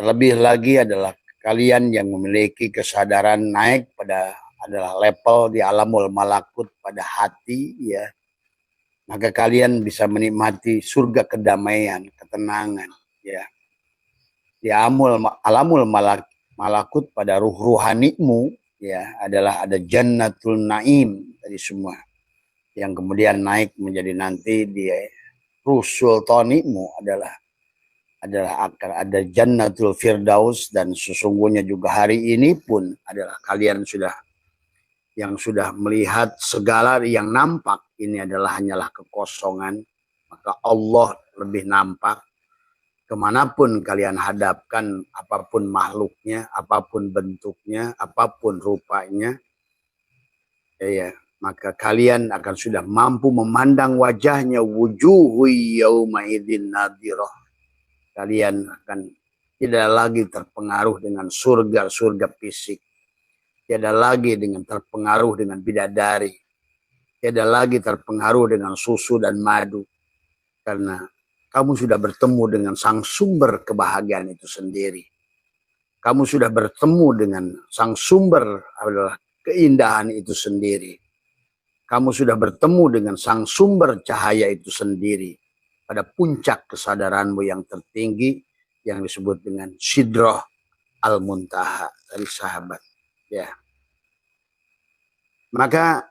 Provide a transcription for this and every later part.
Terlebih lagi adalah kalian yang memiliki kesadaran naik pada adalah level di alamul malakut pada hati, ya, maka kalian bisa menikmati surga kedamaian, ketenangan, ya. Di alamul malakut pada ruh ruhanimu, ya, adalah ada jannatul naim dari semua yang kemudian naik menjadi nanti di ruh sultanimu adalah akan ada jannatul firdaus, dan sesungguhnya juga hari ini pun adalah kalian sudah melihat segala yang nampak ini adalah hanyalah kekosongan, maka Allah lebih nampak kemanapun kalian hadapkan, apapun makhluknya, apapun bentuknya, apapun rupanya, ya, maka kalian akan sudah mampu memandang wajahnya, wujuhu yaumaidin nadhirah. Kalian akan tidak lagi terpengaruh dengan surga-surga fisik, tidak lagi dengan terpengaruh dengan bidadari, tidak lagi terpengaruh dengan susu dan madu, karena kamu sudah bertemu dengan sang sumber kebahagiaan itu sendiri. Kamu sudah bertemu dengan sang sumber adalah keindahan itu sendiri. Kamu sudah bertemu dengan sang sumber cahaya itu sendiri pada puncak kesadaranmu yang tertinggi yang disebut dengan Sidrah al-Muntaha dari sahabat. Ya. Maka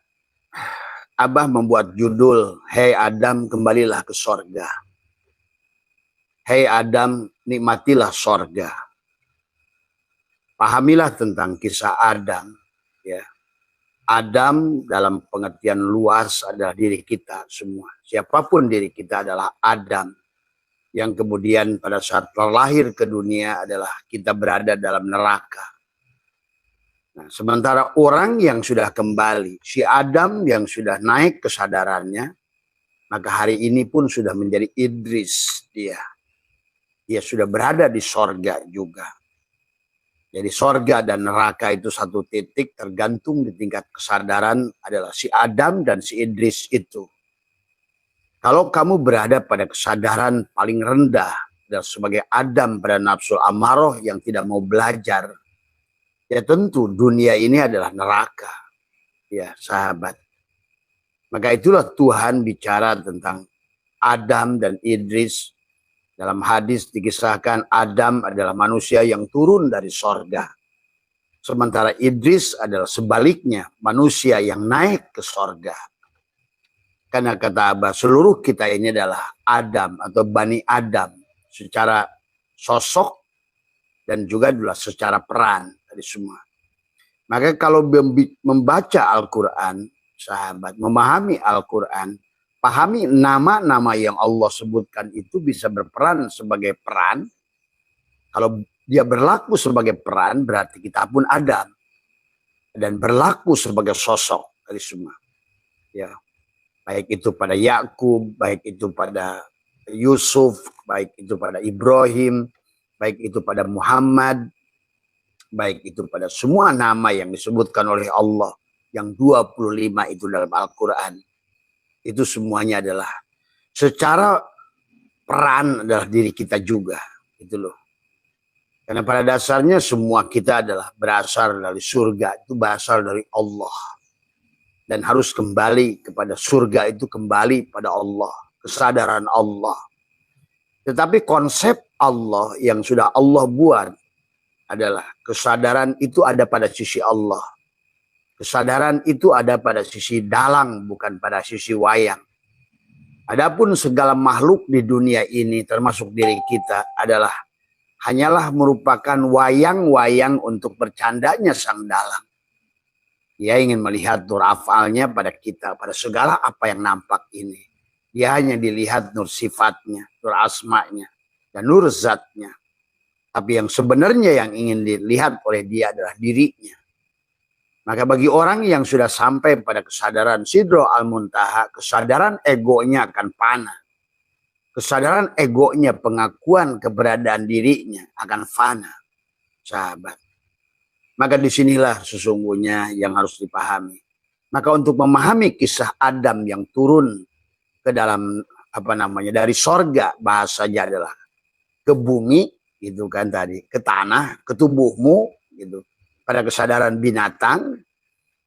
Abah membuat judul, Hei Adam, kembalilah ke sorga. Hei Adam, nikmatilah sorga. Pahamilah tentang kisah Adam. Ya. Adam dalam pengertian luas adalah diri kita semua. Siapapun diri kita adalah Adam. Yang kemudian pada saat terlahir ke dunia adalah kita berada dalam neraka. Nah, sementara orang yang sudah kembali, si Adam yang sudah naik kesadarannya, maka hari ini pun sudah menjadi Idris dia. Dia sudah berada di sorga juga. Jadi sorga dan neraka itu satu titik, tergantung di tingkat kesadaran adalah si Adam dan si Idris itu. Kalau kamu berada pada kesadaran paling rendah dan sebagai Adam pada nafsul amaroh yang tidak mau belajar, ya tentu dunia ini adalah neraka. Ya sahabat. Maka itulah Tuhan bicara tentang Adam dan Idris. Dalam hadis dikisahkan Adam adalah manusia yang turun dari sorga. Sementara Idris adalah sebaliknya, manusia yang naik ke sorga. Karena kata Abah, seluruh kita ini adalah Adam atau Bani Adam. Secara sosok dan juga adalah secara peran dari semua. Maka kalau membaca Al-Quran, sahabat, memahami Al-Quran, pahami nama-nama yang Allah sebutkan itu bisa berperan sebagai peran. Kalau dia berlaku sebagai peran, berarti kita pun Adam. Dan berlaku sebagai sosok dari semua. Ya. Baik itu pada Yakub, baik itu pada Yusuf, baik itu pada Ibrahim, baik itu pada Muhammad, baik itu pada semua nama yang disebutkan oleh Allah. Yang 25 itu dalam Al-Quran. Itu semuanya adalah secara peran adalah diri kita juga, gitu loh. Karena pada dasarnya semua kita adalah berasal dari surga, itu berasal dari Allah. Dan harus kembali kepada surga itu kembali pada Allah, kesadaran Allah. Tetapi konsep Allah yang sudah Allah buat adalah kesadaran itu ada pada sisi Allah. Kesadaran itu ada pada sisi dalang, bukan pada sisi wayang. Adapun segala makhluk di dunia ini, termasuk diri kita, adalah hanyalah merupakan wayang-wayang untuk bercandanya sang dalang. Dia ingin melihat nur afalnya pada kita, pada segala apa yang nampak ini. Dia hanya dilihat nur sifatnya, nur asmanya, dan nur zatnya. Tapi yang sebenarnya yang ingin dilihat oleh dia adalah dirinya. Maka bagi orang yang sudah sampai pada kesadaran Sidrah al-Muntaha, kesadaran egonya akan panah. Kesadaran egonya, pengakuan keberadaan dirinya akan fana, sahabat. Maka disinilah sesungguhnya yang harus dipahami. Maka untuk memahami kisah Adam yang turun ke dalam dari sorga, bahasanya adalah ke bumi, gitu kan tadi, ke tanah, ke tubuhmu gitu, pada kesadaran binatang,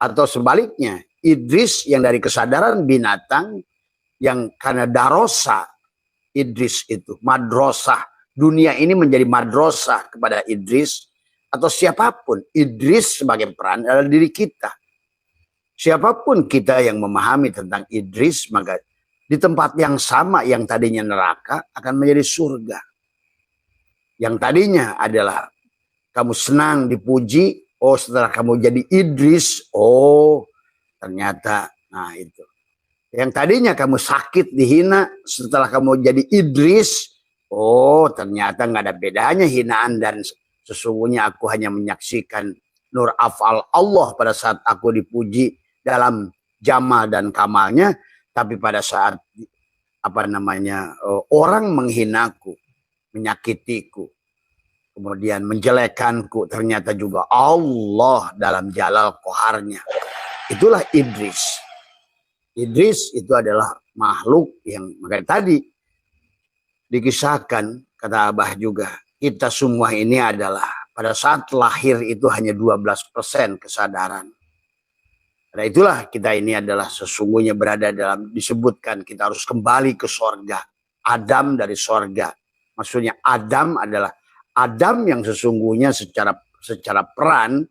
atau sebaliknya Idris yang dari kesadaran binatang yang karena darosa Idris itu madrasah, dunia ini menjadi madrasah kepada Idris, atau siapapun. Idris sebagai peran adalah diri kita. Siapapun kita yang memahami tentang Idris, maka di tempat yang sama yang tadinya neraka akan menjadi surga. Yang tadinya adalah kamu senang dipuji, oh setelah kamu jadi Idris, oh ternyata, nah itu. Yang tadinya kamu sakit dihina, setelah kamu jadi Idris, oh ternyata nggak ada bedanya hinaan dan sesungguhnya aku hanya menyaksikan nur afal Allah pada saat aku dipuji dalam jamal dan kamalnya, tapi pada saat orang menghinaku, menyakitiku, kemudian menjelekanku, ternyata juga Allah dalam jalal qoharnya. Itulah Idris. Idris itu adalah makhluk yang makanya tadi dikisahkan, kata Abah juga, kita semua ini adalah pada saat lahir itu hanya 12% kesadaran. Karena itulah kita ini adalah sesungguhnya berada dalam, disebutkan kita harus kembali ke sorga. Adam dari sorga. Maksudnya Adam adalah Adam yang sesungguhnya secara peran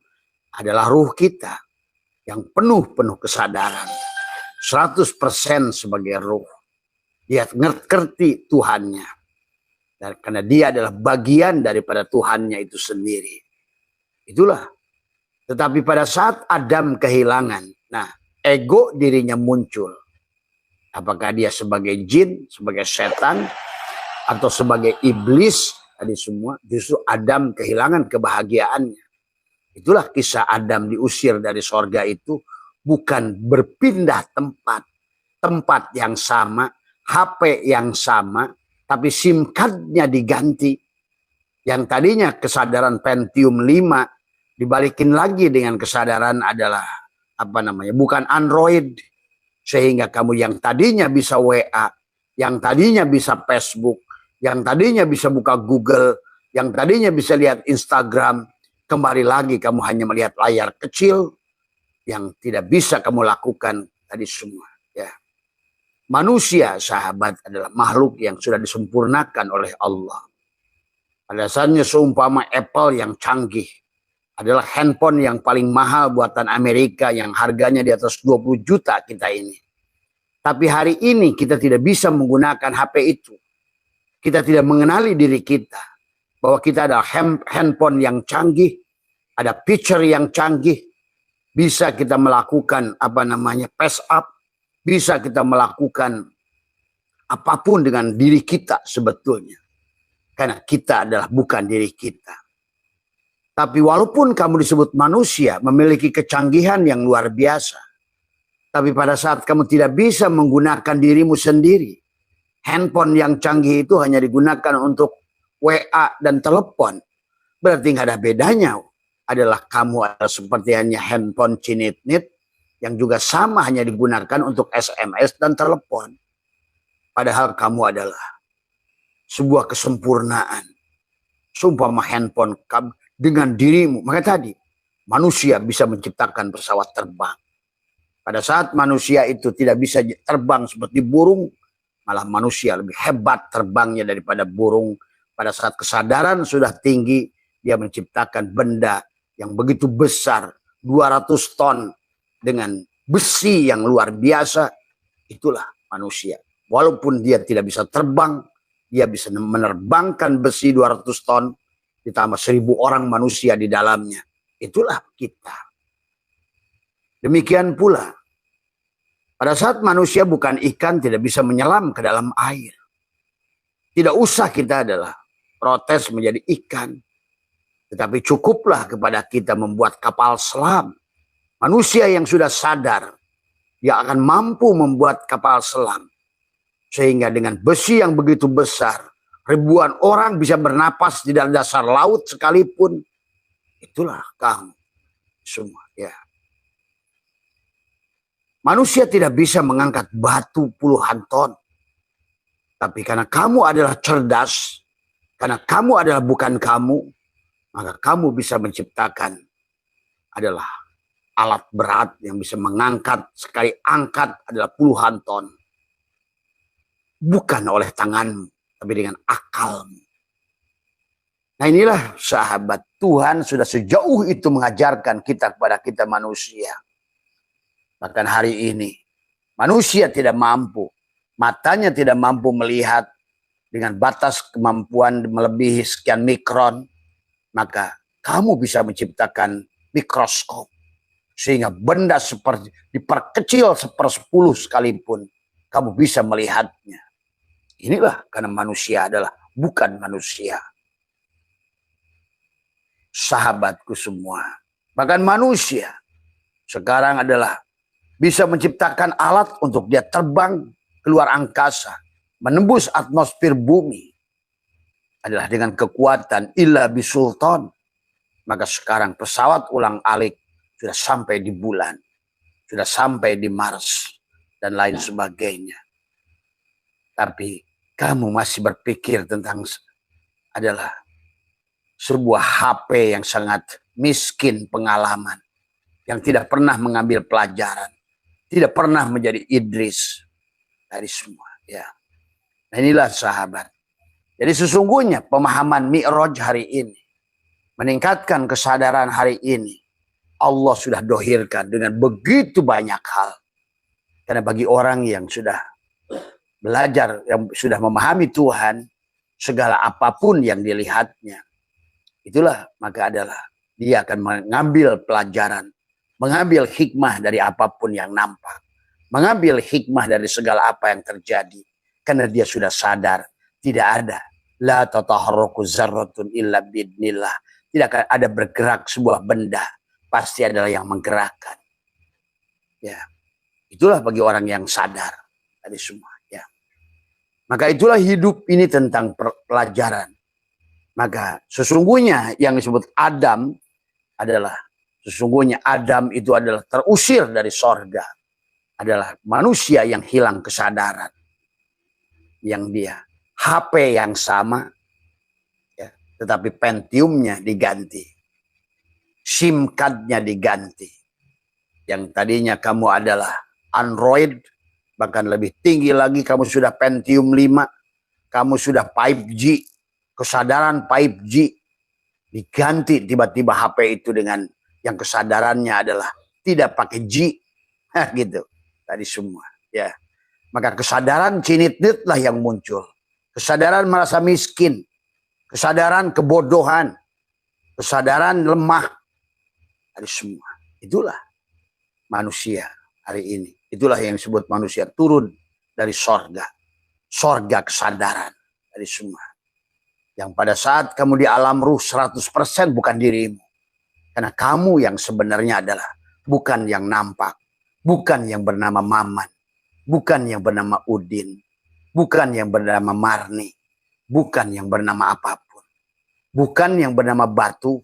adalah ruh kita yang penuh kesadaran. 100% sebagai ruh. Dia ngerti Tuhannya. Dan karena dia adalah bagian daripada Tuhannya itu sendiri. Itulah. Tetapi pada saat Adam kehilangan, nah ego dirinya muncul. Apakah dia sebagai jin, sebagai setan, atau sebagai iblis, tadi semua, justru Adam kehilangan kebahagiaannya. Itulah kisah Adam diusir dari sorga itu, bukan berpindah tempat yang sama, HP yang sama, tapi SIM card-nya diganti. Yang tadinya kesadaran Pentium 5 dibalikin lagi dengan kesadaran adalah bukan Android, sehingga kamu yang tadinya bisa WA, yang tadinya bisa Facebook, yang tadinya bisa buka Google, yang tadinya bisa lihat Instagram, kembali lagi kamu hanya melihat layar kecil yang tidak bisa kamu lakukan tadi semua. Ya. Manusia, sahabat, adalah makhluk yang sudah disempurnakan oleh Allah. Pada dasarnya seumpama Apple yang canggih, adalah handphone yang paling mahal buatan Amerika yang harganya di atas 20 juta kita ini. Tapi hari ini kita tidak bisa menggunakan HP itu. Kita tidak mengenali diri kita. Bahwa kita ada handphone yang canggih, ada picture yang canggih, bisa kita melakukan pass up, bisa kita melakukan apapun dengan diri kita sebetulnya. Karena kita adalah bukan diri kita. Tapi walaupun kamu disebut manusia, memiliki kecanggihan yang luar biasa. Tapi pada saat kamu tidak bisa menggunakan dirimu sendiri, handphone yang canggih itu hanya digunakan untuk WA dan telepon. Berarti nggak ada bedanya. Adalah kamu adalah seperti hanya handphone cinit-nit yang juga sama hanya digunakan untuk SMS dan telepon. Padahal kamu adalah sebuah kesempurnaan. Sumpah handphone kamu dengan dirimu. Maka tadi, manusia bisa menciptakan pesawat terbang. Pada saat manusia itu tidak bisa terbang seperti burung, malah manusia lebih hebat terbangnya daripada burung. Pada saat kesadaran sudah tinggi, dia menciptakan benda yang begitu besar, 200 ton, dengan besi yang luar biasa. Itulah manusia. Walaupun dia tidak bisa terbang, dia bisa menerbangkan besi 200 ton, ditambah 1000 orang manusia di dalamnya. Itulah kita. Demikian pula, pada saat manusia bukan ikan, tidak bisa menyelam ke dalam air. Tidak usah kita adalah protes menjadi ikan. Tetapi cukuplah kepada kita membuat kapal selam. Manusia yang sudah sadar, dia akan mampu membuat kapal selam. Sehingga dengan besi yang begitu besar, ribuan orang bisa bernapas di dalam dasar laut sekalipun. Itulah kamu semua. Ya. Manusia tidak bisa mengangkat batu puluhan ton. Tapi karena kamu adalah cerdas, Karena kamu adalah bukan kamu, maka kamu bisa menciptakan adalah alat berat yang bisa mengangkat, sekali angkat adalah puluhan ton. Bukan oleh tanganmu, tapi dengan akalmu. Nah inilah sahabat, Tuhan sudah sejauh itu mengajarkan kita kepada kita manusia. Bahkan hari ini, manusia tidak mampu, matanya tidak mampu melihat dengan batas kemampuan melebihi sekian mikron, maka kamu bisa menciptakan mikroskop. Sehingga benda seperti diperkecil 1/10 sekalipun, kamu bisa melihatnya. Inilah karena manusia adalah bukan manusia. Sahabatku semua, bahkan manusia sekarang adalah bisa menciptakan alat untuk dia terbang keluar angkasa, menembus atmosfer bumi, adalah dengan kekuatan illa bisultan. Maka sekarang pesawat ulang-alik sudah sampai di bulan, sudah sampai di Mars, dan lain sebagainya. Tapi kamu masih berpikir tentang adalah sebuah HP yang sangat miskin pengalaman, yang tidak pernah mengambil pelajaran, tidak pernah menjadi Idris dari semua. Ya, nah, inilah sahabat. Jadi sesungguhnya pemahaman Mi'raj hari ini, meningkatkan kesadaran hari ini, Allah sudah dohirkan dengan begitu banyak hal. Karena bagi orang yang sudah belajar, yang sudah memahami Tuhan, segala apapun yang dilihatnya, itulah maka adalah dia akan mengambil pelajaran, mengambil hikmah dari apapun yang nampak, mengambil hikmah dari segala apa yang terjadi, karena dia sudah sadar tidak ada la tataharraku zarratun illa biidnillah, tidak akan ada bergerak sebuah benda, pasti adalah yang menggerakkan. Ya, itulah bagi orang yang sadar dari semua. Ya, maka itulah hidup ini tentang pelajaran. Maka sesungguhnya yang disebut Adam adalah, sesungguhnya Adam itu adalah terusir dari sorga. Adalah manusia yang hilang kesadaran. Yang dia HP yang sama, ya, tetapi Pentiumnya diganti. SIM cardnya diganti. Yang tadinya kamu adalah Android, bahkan lebih tinggi lagi kamu sudah Pentium 5, kamu sudah 5G, kesadaran 5G, diganti tiba-tiba HP itu dengan yang kesadarannya adalah tidak pakai G, gitu tadi semua. Ya, maka kesadaran cinit-nit lah yang muncul, kesadaran merasa miskin, kesadaran kebodohan, kesadaran lemah, tadi semua. Itulah manusia hari ini. Itulah yang disebut manusia turun dari sorga, sorga kesadaran dari semua. Yang pada saat kamu di alam ruh 100% bukan dirimu. Karena kamu yang sebenarnya adalah bukan yang nampak. Bukan yang bernama Maman. Bukan yang bernama Udin. Bukan yang bernama Marni. Bukan yang bernama apapun. Bukan yang bernama batu.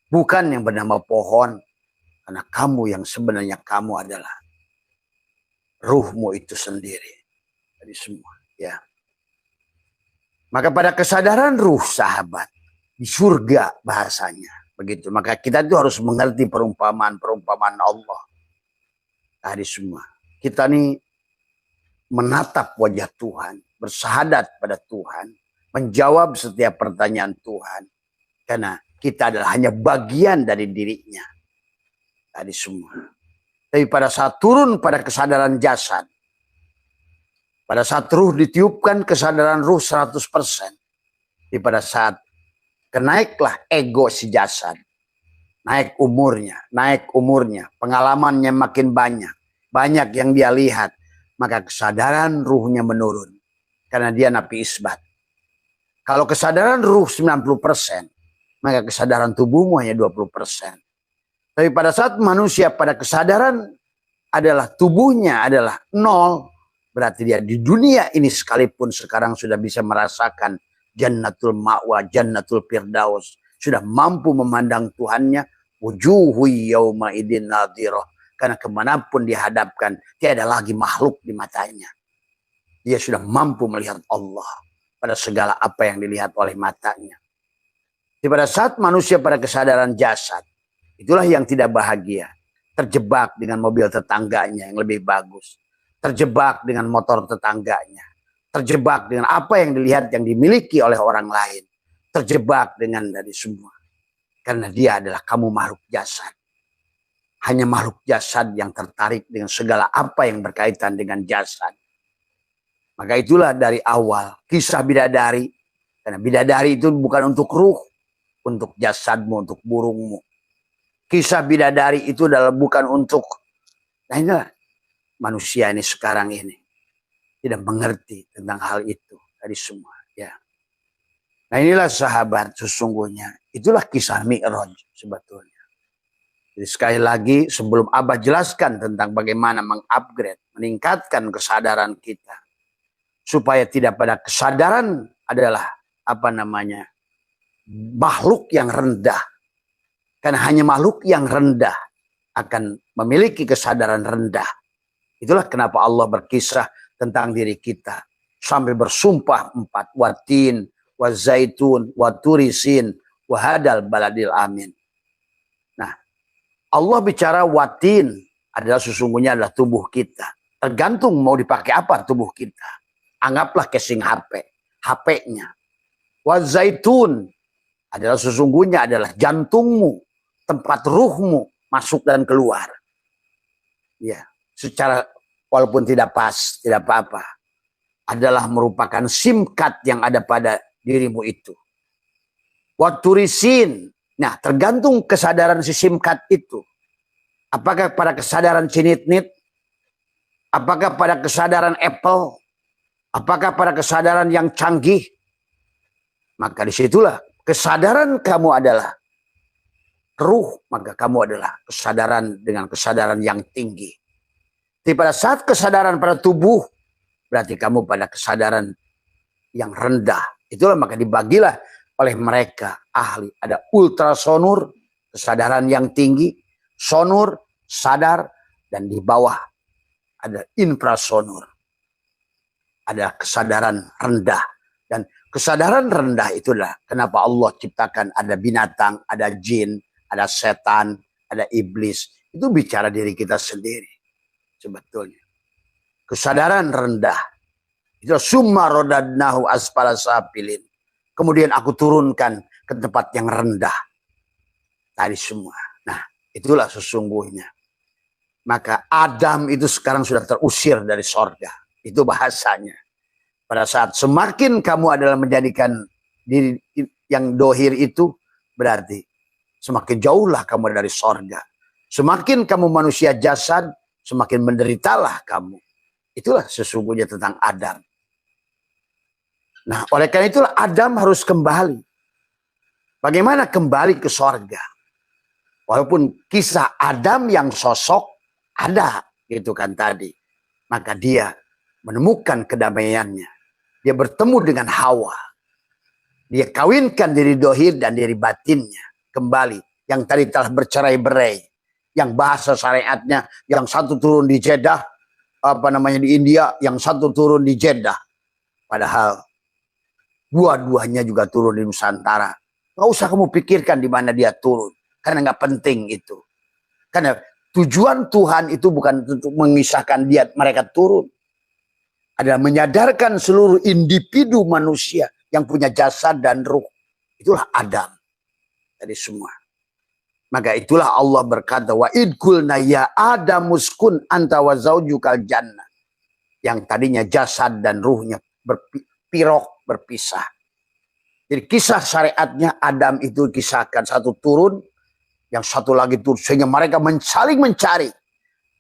Bukan yang bernama pohon. Karena kamu yang sebenarnya kamu adalah ruhmu itu sendiri. Dari semua. Ya. Maka pada kesadaran ruh sahabat, di surga bahasanya. Begitu. Maka kita itu harus mengerti perumpamaan-perumpamaan Allah. Tadi semua. Kita ini menatap wajah Tuhan, bersahadat pada Tuhan, menjawab setiap pertanyaan Tuhan. Karena kita adalah hanya bagian dari dirinya. Tadi semua. Tapi pada saat turun pada kesadaran jasad, pada saat ruh ditiupkan kesadaran ruh 100%. Di pada saat kenaiklah ego si jasad. Naik umurnya, pengalamannya makin banyak. Banyak yang dia lihat. Maka kesadaran ruhnya menurun. Karena dia napi isbat. Kalau kesadaran ruh 90%, maka kesadaran tubuhmu hanya 20%. Tapi pada saat manusia pada kesadaran adalah tubuhnya adalah 0, berarti dia di dunia ini sekalipun sekarang sudah bisa merasakan jannatul ma'wa, jannatul firdaus. Sudah mampu memandang Tuhannya. Wujuhu yawma idin nadhirah. Karena kemanapun dihadapkan, tiada lagi makhluk di matanya. Dia sudah mampu melihat Allah. pada segala apa yang dilihat oleh matanya. Di pada saat manusia pada kesadaran jasad, itulah yang tidak bahagia. Terjebak dengan mobil tetangganya yang lebih bagus. Terjebak dengan motor tetangganya. Terjebak dengan apa yang dilihat yang dimiliki oleh orang lain. Terjebak dengan dari semua. Karena dia adalah kamu makhluk jasad. Hanya makhluk jasad yang tertarik dengan segala apa yang berkaitan dengan jasad. Maka itulah dari awal kisah bidadari. Karena bidadari itu bukan untuk ruh. Untuk jasadmu, untuk burungmu. Kisah bidadari itu adalah bukan untuk. Nah inilah manusia ini sekarang ini. Tidak mengerti tentang hal itu. Tadi semua. Ya. Nah inilah sahabat sesungguhnya. Itulah kisah Mi'raj sebetulnya. Jadi sekali lagi sebelum Abah jelaskan tentang bagaimana mengupgrade. Meningkatkan kesadaran kita. Supaya tidak pada kesadaran adalah apa namanya. Makhluk yang rendah. Karena hanya makhluk yang rendah akan memiliki kesadaran rendah. Itulah kenapa Allah berkisah tentang diri kita. Sampai bersumpah 4. Watin, wazaitun, waturisin, wahadal baladil amin. Nah, Allah bicara watin adalah sesungguhnya adalah tubuh kita. Tergantung mau dipakai apa tubuh kita. Anggaplah casing HP. HP-nya. Wazaitun adalah sesungguhnya adalah jantungmu, tempat ruhmu masuk dan keluar. Ya, secara walaupun tidak pas, tidak apa-apa. Adalah merupakan SIM card yang ada pada dirimu itu. Waturisin. Nah, tergantung kesadaran si SIM card itu. Apakah pada kesadaran cinit-nit? Apakah pada kesadaran Apple? Apakah pada kesadaran yang canggih? Maka disitulah kesadaran kamu adalah ruh, maka kamu adalah kesadaran dengan kesadaran yang tinggi. Jadi pada saat kesadaran pada tubuh, berarti kamu pada kesadaran yang rendah. Itulah maka dibagilah oleh mereka ahli. Ada ultrasonur, kesadaran yang tinggi, sonur, sadar, dan di bawah ada infrasonur. Ada kesadaran rendah. Dan kesadaran rendah itulah kenapa Allah ciptakan ada binatang, ada jin, ada setan, ada iblis. Itu bicara diri kita sendiri. Sebetulnya. Kesadaran rendah. Itu summa rodadnahu asfala safilin. Kemudian aku turunkan ke tempat yang rendah. Tadi semua. Nah, itulah sesungguhnya. Maka Adam itu sekarang sudah terusir dari sorga. Itu bahasanya. Pada saat semakin kamu adalah menjadikan diri yang dohir itu, berarti semakin jauhlah kamu dari sorga. Semakin kamu manusia jasad, semakin menderitalah kamu. Itulah sesungguhnya tentang Adam. Nah, oleh karena itulah Adam harus kembali. Bagaimana kembali ke sorga? Walaupun kisah Adam yang sosok ada, gitu kan tadi. Maka dia menemukan kedamaiannya. Dia bertemu dengan Hawa. Dia kawinkan diri dohir dan diri batinnya. Kembali. Yang tadi telah bercerai-berai. Yang bahasa syariatnya. Yang satu turun di Jeddah. Di India. Yang satu turun di Jeddah. Padahal dua-duanya juga turun di Nusantara. Nggak usah kamu pikirkan di mana dia turun. Karena nggak penting itu. Karena tujuan Tuhan itu bukan untuk mengisahkan mereka turun. Adalah menyadarkan seluruh individu manusia yang punya jasad dan ruh. Itulah Adam. Dari semua. Maka itulah Allah berkata, wa idkulna ya Adamuskun anta wa zaujukal jannah. Yang tadinya jasad dan ruhnya berpisah. Jadi kisah syariatnya Adam itu kisahkan satu turun, yang satu lagi turun. Sehingga mereka saling mencari.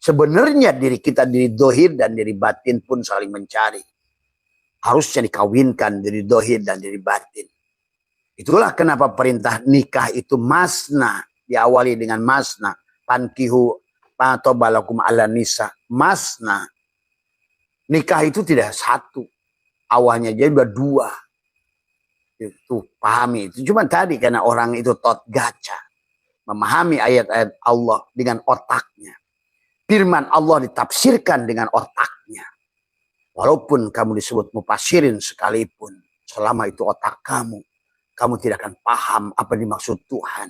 Sebenarnya diri kita, diri dohir dan diri batin pun saling mencari. Harusnya dikawinkan diri dohir dan diri batin. Itulah kenapa perintah nikah itu masna. Diawali dengan masna. Pankihu patobalakum ala nisa. Masna. Nikah itu tidak satu. Awalnya jadi dua. Itu pahami. Itu cuma tadi karena orang itu tot gaca. Memahami ayat-ayat Allah dengan otaknya. Firman Allah ditafsirkan dengan otaknya. Walaupun kamu disebut mufasirin sekalipun. selama itu otak kamu tidak akan paham apa dimaksud Tuhan.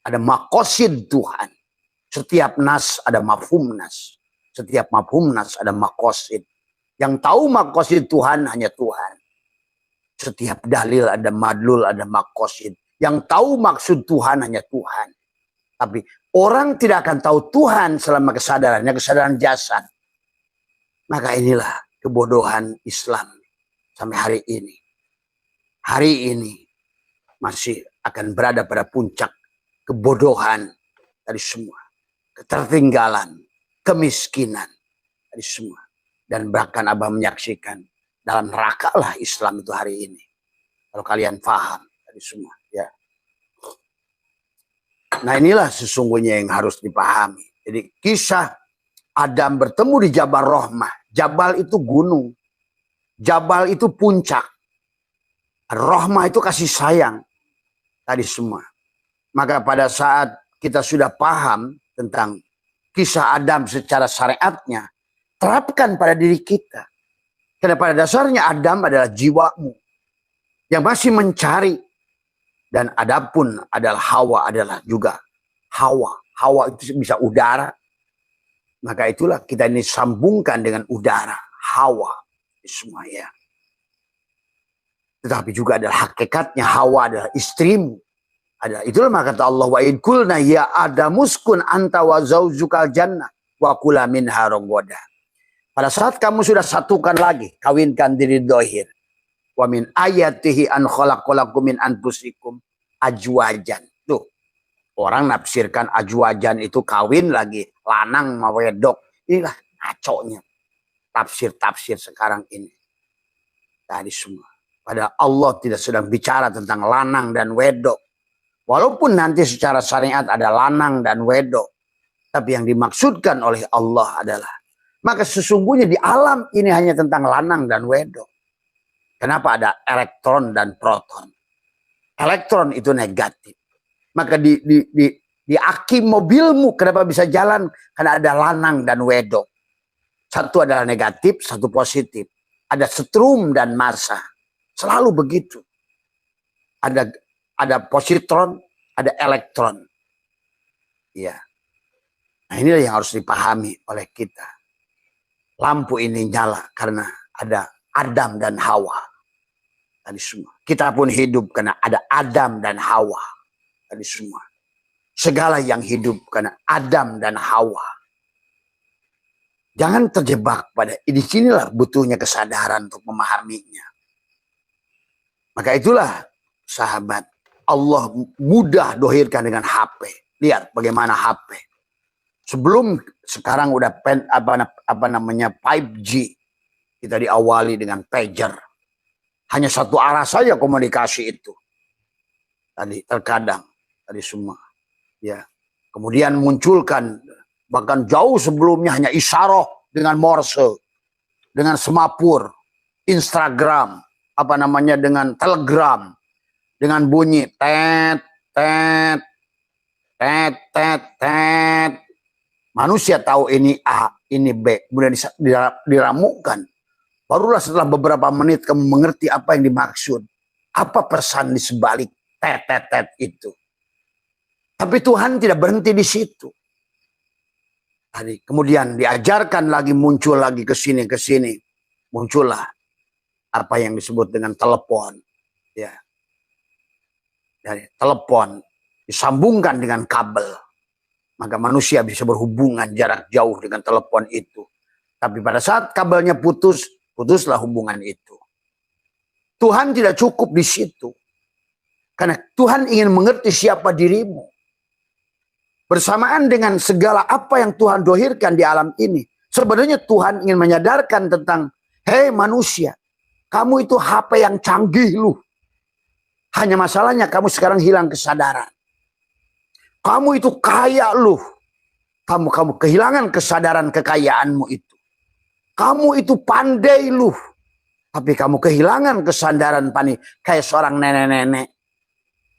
Ada makosid Tuhan. Setiap nas ada mafhum nas. Setiap mafhum nas ada makosid. Yang tahu makosid Tuhan hanya Tuhan. Setiap dalil ada madlul, ada makosid. Yang tahu maksud Tuhan hanya Tuhan. Tapi orang tidak akan tahu Tuhan selama kesadaran jasad. Maka inilah kebodohan Islam sampai hari ini. Hari ini masih akan berada pada puncak kebodohan dari semua. Ketertinggalan, kemiskinan dari semua. Dan bahkan Abah menyaksikan dalam neraka lah Islam itu hari ini. Kalau kalian paham dari semua. Ya. Nah inilah sesungguhnya yang harus dipahami. Jadi kisah Adam bertemu di Jabal Rahmah. Jabal itu gunung. Jabal itu puncak. Rahmah itu kasih sayang. Tadi semua. Maka pada saat kita sudah paham tentang kisah Adam secara syariatnya, terapkan pada diri kita. Karena pada dasarnya Adam adalah jiwamu yang masih mencari. Dan adapun adalah Hawa adalah juga Hawa. Hawa itu bisa udara. Maka itulah kita ini sambungkan dengan udara. Hawa. Semua ya. Tetapi juga adalah hakikatnya Hawa adalah istrimu. Itulah maka kata Allah, wa id qulna ya adamuskun anta wa zaujukal jannah wa kula minha ragadan. Pada saat kamu sudah satukan lagi, kawinkan diri dohir. Wa min ayatihi an khalaqalakum min anfusikum ajwajan. Tuh, orang nafsirkan ajwajan itu kawin lagi, lanang sama wedok. Inilah ngaconya tafsir-tafsir sekarang ini. Tadi semua. Padahal Allah tidak sedang bicara tentang lanang dan wedok. Walaupun nanti secara syariat ada lanang dan wedok. Tapi yang dimaksudkan oleh Allah adalah, maka sesungguhnya di alam ini hanya tentang lanang dan wedok. Kenapa ada elektron dan proton? Elektron itu negatif. Maka di aki mobilmu kenapa bisa jalan? Karena ada lanang dan wedok. Satu adalah negatif, satu positif. Ada setrum dan massa. Selalu begitu. Ada positron, ada elektron. Ya. Nah inilah yang harus dipahami oleh kita. Lampu ini nyala karena ada Adam dan Hawa. Tadi semua. Kita pun hidup karena ada Adam dan Hawa. Tadi semua. Segala yang hidup karena Adam dan Hawa. Jangan terjebak pada di sinilah butuhnya kesadaran untuk memahaminya. Maka itulah sahabat, Allah mudah dohirkan dengan HP. Lihat bagaimana HP. Sebelum sekarang udah 5G, kita diawali dengan pager. Hanya satu arah saja komunikasi itu. Tadi terkadang tadi semua. Ya. Kemudian munculkan bahkan jauh sebelumnya hanya isyarah dengan Morse, dengan semapur, Instagram, dengan Telegram, dengan bunyi tet tet tet tet tet. Manusia tahu ini A, ini B, kemudian diramukan. Barulah setelah beberapa menit kamu mengerti apa yang dimaksud. Apa pesan di sebalik tet tet tet itu. Tapi Tuhan tidak berhenti di situ. Tadi kemudian diajarkan lagi, muncul lagi ke sini. Muncullah apa yang disebut dengan telepon. Ya. Dari telepon disambungkan dengan kabel. Maka manusia bisa berhubungan jarak jauh dengan telepon itu. Tapi pada saat kabelnya putus, putuslah hubungan itu. Tuhan tidak cukup di situ. Karena Tuhan ingin mengerti siapa dirimu. Bersamaan dengan segala apa yang Tuhan dohirkan di alam ini. Sebenarnya Tuhan ingin menyadarkan tentang, hei manusia, kamu itu HP yang canggih lu. Hanya masalahnya kamu sekarang hilang kesadaran. Kamu itu kaya lu. Kamu kehilangan kesadaran kekayaanmu itu. Kamu itu pandai lu. Tapi kamu kehilangan kesadaran panik. Kayak seorang nenek-nenek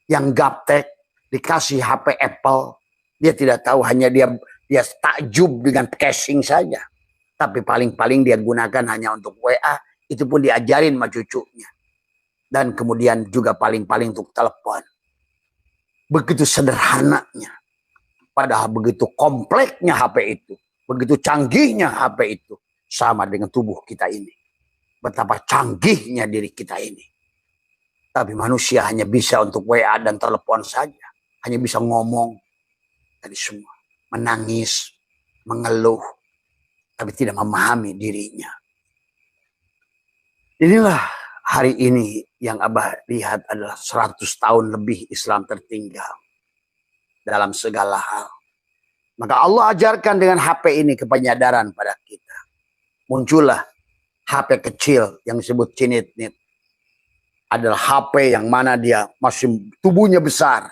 yang gaptek dikasih HP Apple. Dia tidak tahu, hanya dia takjub dengan casing saja. Tapi paling-paling dia gunakan hanya untuk WA. Itu pun diajarin sama cucunya. Dan kemudian juga paling-paling untuk telepon. Begitu sederhananya. Padahal begitu kompleksnya HP itu. Begitu canggihnya HP itu. Sama dengan tubuh kita ini. Betapa canggihnya diri kita ini. Tapi manusia hanya bisa untuk WA dan telepon saja. Hanya bisa ngomong. Tadi semua. Menangis. Mengeluh. Tapi tidak memahami dirinya. Inilah hari ini yang Abah lihat adalah 100 tahun lebih Islam tertinggal. Dalam segala hal. Maka Allah ajarkan dengan HP ini kepenyadaran pada kita. Muncullah HP kecil yang disebut cinit-nit. Adalah HP yang mana dia masih tubuhnya besar.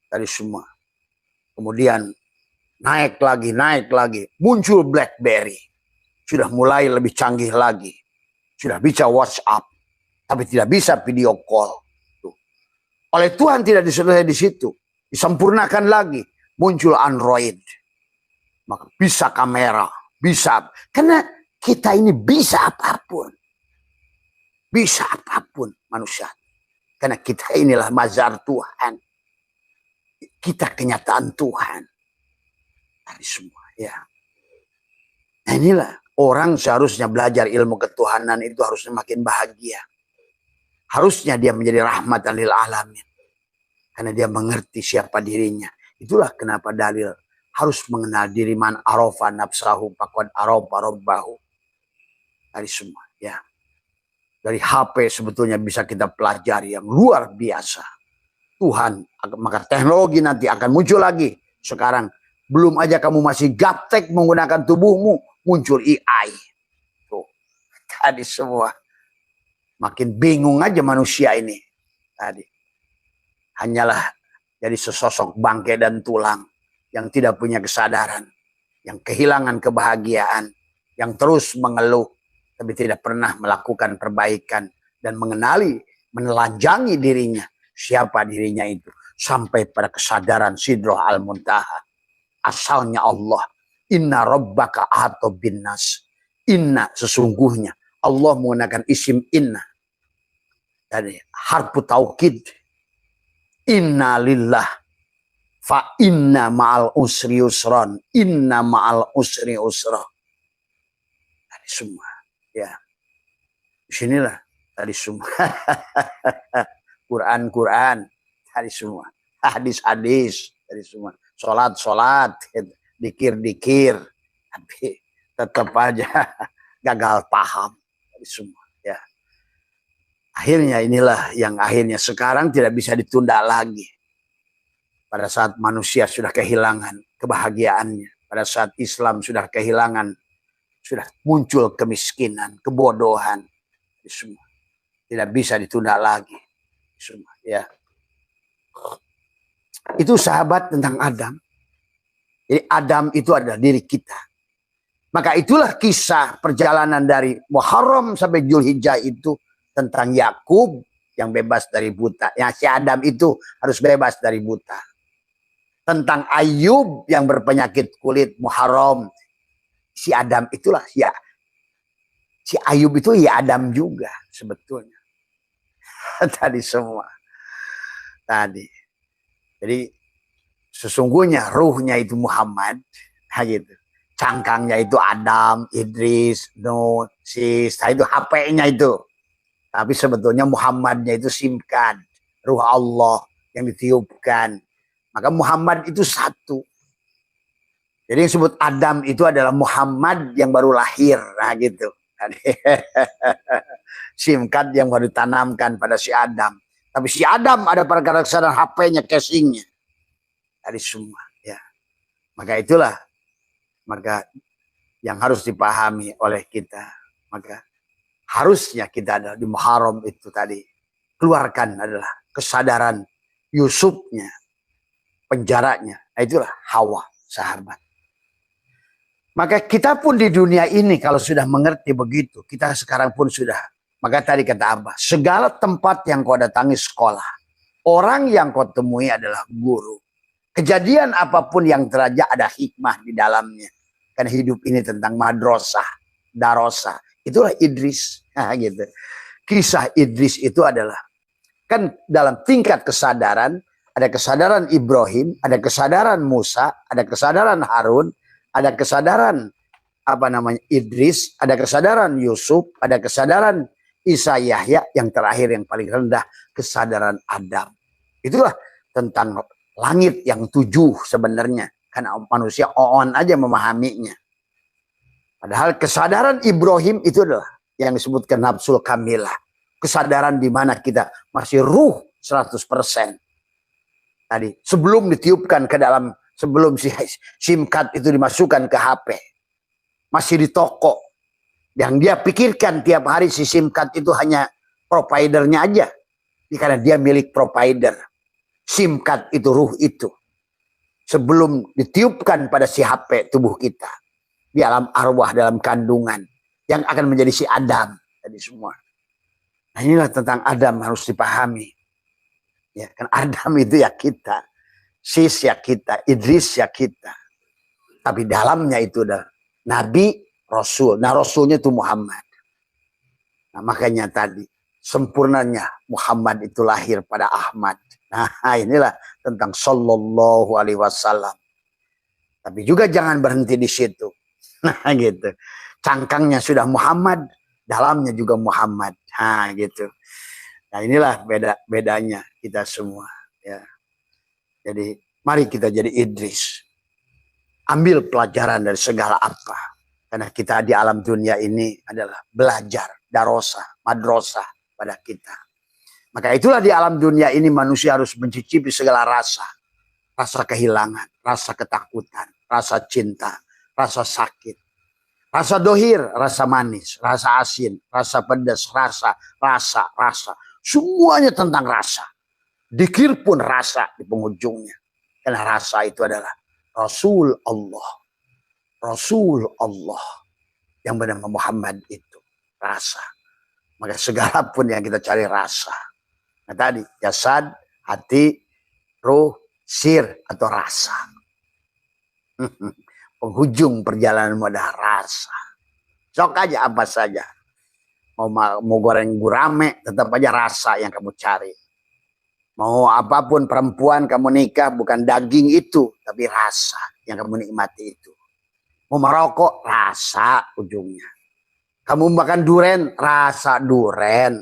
Dari semua. Kemudian naik lagi. Muncul BlackBerry. Sudah mulai lebih canggih lagi. Sudah bisa WhatsApp. Tapi tidak bisa video call. Tuh. Oleh Tuhan tidak diselesaikan di situ. Disempurnakan lagi. Muncul Android. Maka bisa kamera. Bisa. Karena kita ini bisa apapun. Bisa apapun manusia. Karena kita inilah mazhar Tuhan. Kita kenyataan Tuhan. Dari semua. Ya. Nah inilah. Orang seharusnya belajar ilmu ketuhanan itu harusnya makin bahagia. Harusnya dia menjadi rahmatan lil alamin. Karena dia mengerti siapa dirinya. Itulah kenapa dalil harus mengenal diri man arafa nafsahu faqad arafa rabbahu. Dari semua. Ya. Dari HP sebetulnya bisa kita pelajari yang luar biasa. Tuhan, maka teknologi nanti akan muncul lagi. Sekarang belum aja kamu masih gaptek menggunakan tubuhmu. Muncul AI. Tuh. Tadi semua. Makin bingung aja manusia ini. Tadi. Hanyalah jadi sesosok bangkai dan tulang. Yang tidak punya kesadaran. Yang kehilangan kebahagiaan. Yang terus mengeluh. Tapi tidak pernah melakukan perbaikan. Dan menelanjangi dirinya. Siapa dirinya itu. Sampai pada kesadaran Sidroh Al-Muntaha. Asalnya Allah. Inna rabbaka ahata binnas. Inna sesungguhnya. Allah menggunakan isim inna. Dari harfu taukid. Inna lillah. Fa inna ma'al usri usran. Inna ma'al usri usra. Dari semua. Ya. Disinilah. Dari semua. Quran. Dari semua. Hadis. Dari semua. Salat. Dikir, tapi tetap aja gagal paham dari semua. Ya. Akhirnya inilah yang akhirnya sekarang tidak bisa ditunda lagi. Pada saat manusia sudah kehilangan kebahagiaannya, pada saat Islam sudah kehilangan, sudah muncul kemiskinan, kebodohan, semua tidak bisa ditunda lagi. Semua, ya. Itu sahabat tentang Adam. Jadi Adam itu adalah diri kita. Maka itulah kisah perjalanan dari Muharram sampai Zulhijjah itu tentang Yakub yang bebas dari buta. Yang si Adam itu harus bebas dari buta. Tentang Ayub yang berpenyakit kulit Muharram. Si Adam itulah ya. Si Ayub itu ya Adam juga sebetulnya. Tadi semua. Tadi. Jadi sesungguhnya ruhnya itu Muhammad, gitu. Cangkangnya itu Adam, Idris, Nuh, Sis, itu HP-nya itu. Tapi sebetulnya Muhammadnya itu simkan, ruh Allah yang ditiupkan. Maka Muhammad itu satu. Jadi yang disebut Adam itu adalah Muhammad yang baru lahir, nah gitu. Simkat yang baru ditanamkan pada si Adam. Tapi si Adam ada pada kesadaran HP-nya, casingnya. Dari semua, ya. Maka itulah, maka yang harus dipahami oleh kita. Maka harusnya kita ada di Muharram itu tadi keluarkan adalah kesadaran Yusufnya, penjaranya. Nah, itulah Hawa, sahabat. Maka kita pun di dunia ini kalau sudah mengerti begitu, kita sekarang pun sudah. Maka tadi kata Abah, segala tempat yang kau datangi sekolah, orang yang kau temui adalah guru. Kejadian apapun yang terjadi ada hikmah di dalamnya. Karena hidup ini tentang madrasah, darosah. Itulah Idris. Nah, gitu. Kisah Idris itu adalah, kan dalam tingkat kesadaran, ada kesadaran Ibrahim, ada kesadaran Musa, ada kesadaran Harun, ada kesadaran Idris, ada kesadaran Yusuf, ada kesadaran Isa Yahya, yang terakhir yang paling rendah kesadaran Adam. Itulah tentang langit yang 7 sebenarnya, karena manusia on aja memahaminya. Padahal kesadaran Ibrahim itu adalah yang disebutkan nafsul kamilah, kesadaran di mana kita masih ruh 100%. Tadi sebelum ditiupkan ke dalam, sebelum si SIM card itu dimasukkan ke HP, masih di toko, yang dia pikirkan tiap hari si SIM card itu hanya providernya aja, karena dia milik provider. SIM card itu ruh itu, sebelum ditiupkan pada si HP tubuh kita, di alam arwah, dalam kandungan, yang akan menjadi si Adam tadi semua. Nah, inilah tentang Adam harus dipahami. Ya, kan Adam itu ya kita, Sis ya kita, Idris ya kita. Tapi dalamnya itu udah Nabi, Rasul. Nah, Rasulnya itu Muhammad. Nah, makanya tadi sempurnanya Muhammad itu lahir pada Ahmad. Nah, inilah tentang Sallallahu Alaihi Wasallam. Tapi juga jangan berhenti di situ. Nah, gitu. Cangkangnya sudah Muhammad, dalamnya juga Muhammad. Nah, gitu. Nah, inilah bedanya kita semua. Ya. Jadi, mari kita jadi Idris. Ambil pelajaran dari segala apa. Karena kita di alam dunia ini adalah belajar, darosa, madrasah pada kita. Maka itulah di alam dunia ini manusia harus mencicipi segala rasa. Rasa kehilangan, rasa ketakutan, rasa cinta, rasa sakit, rasa dohir, rasa manis, rasa asin, rasa pedas, rasa. Semuanya tentang rasa. Dikir pun rasa di penghujungnya. Karena rasa itu adalah Rasul Allah. Rasul Allah. Yang bernama Muhammad itu. Rasa. Maka segala pun yang kita cari rasa. Nah tadi, jasad, hati, ruh, sir, atau rasa. Penghujung perjalananmu adalah rasa. Sok aja apa saja. Mau goreng gurame, tetap aja rasa yang kamu cari. Mau apapun perempuan kamu nikah, bukan daging itu, tapi rasa yang kamu nikmati itu. Mau merokok, rasa ujungnya. Kamu makan duren, rasa duren.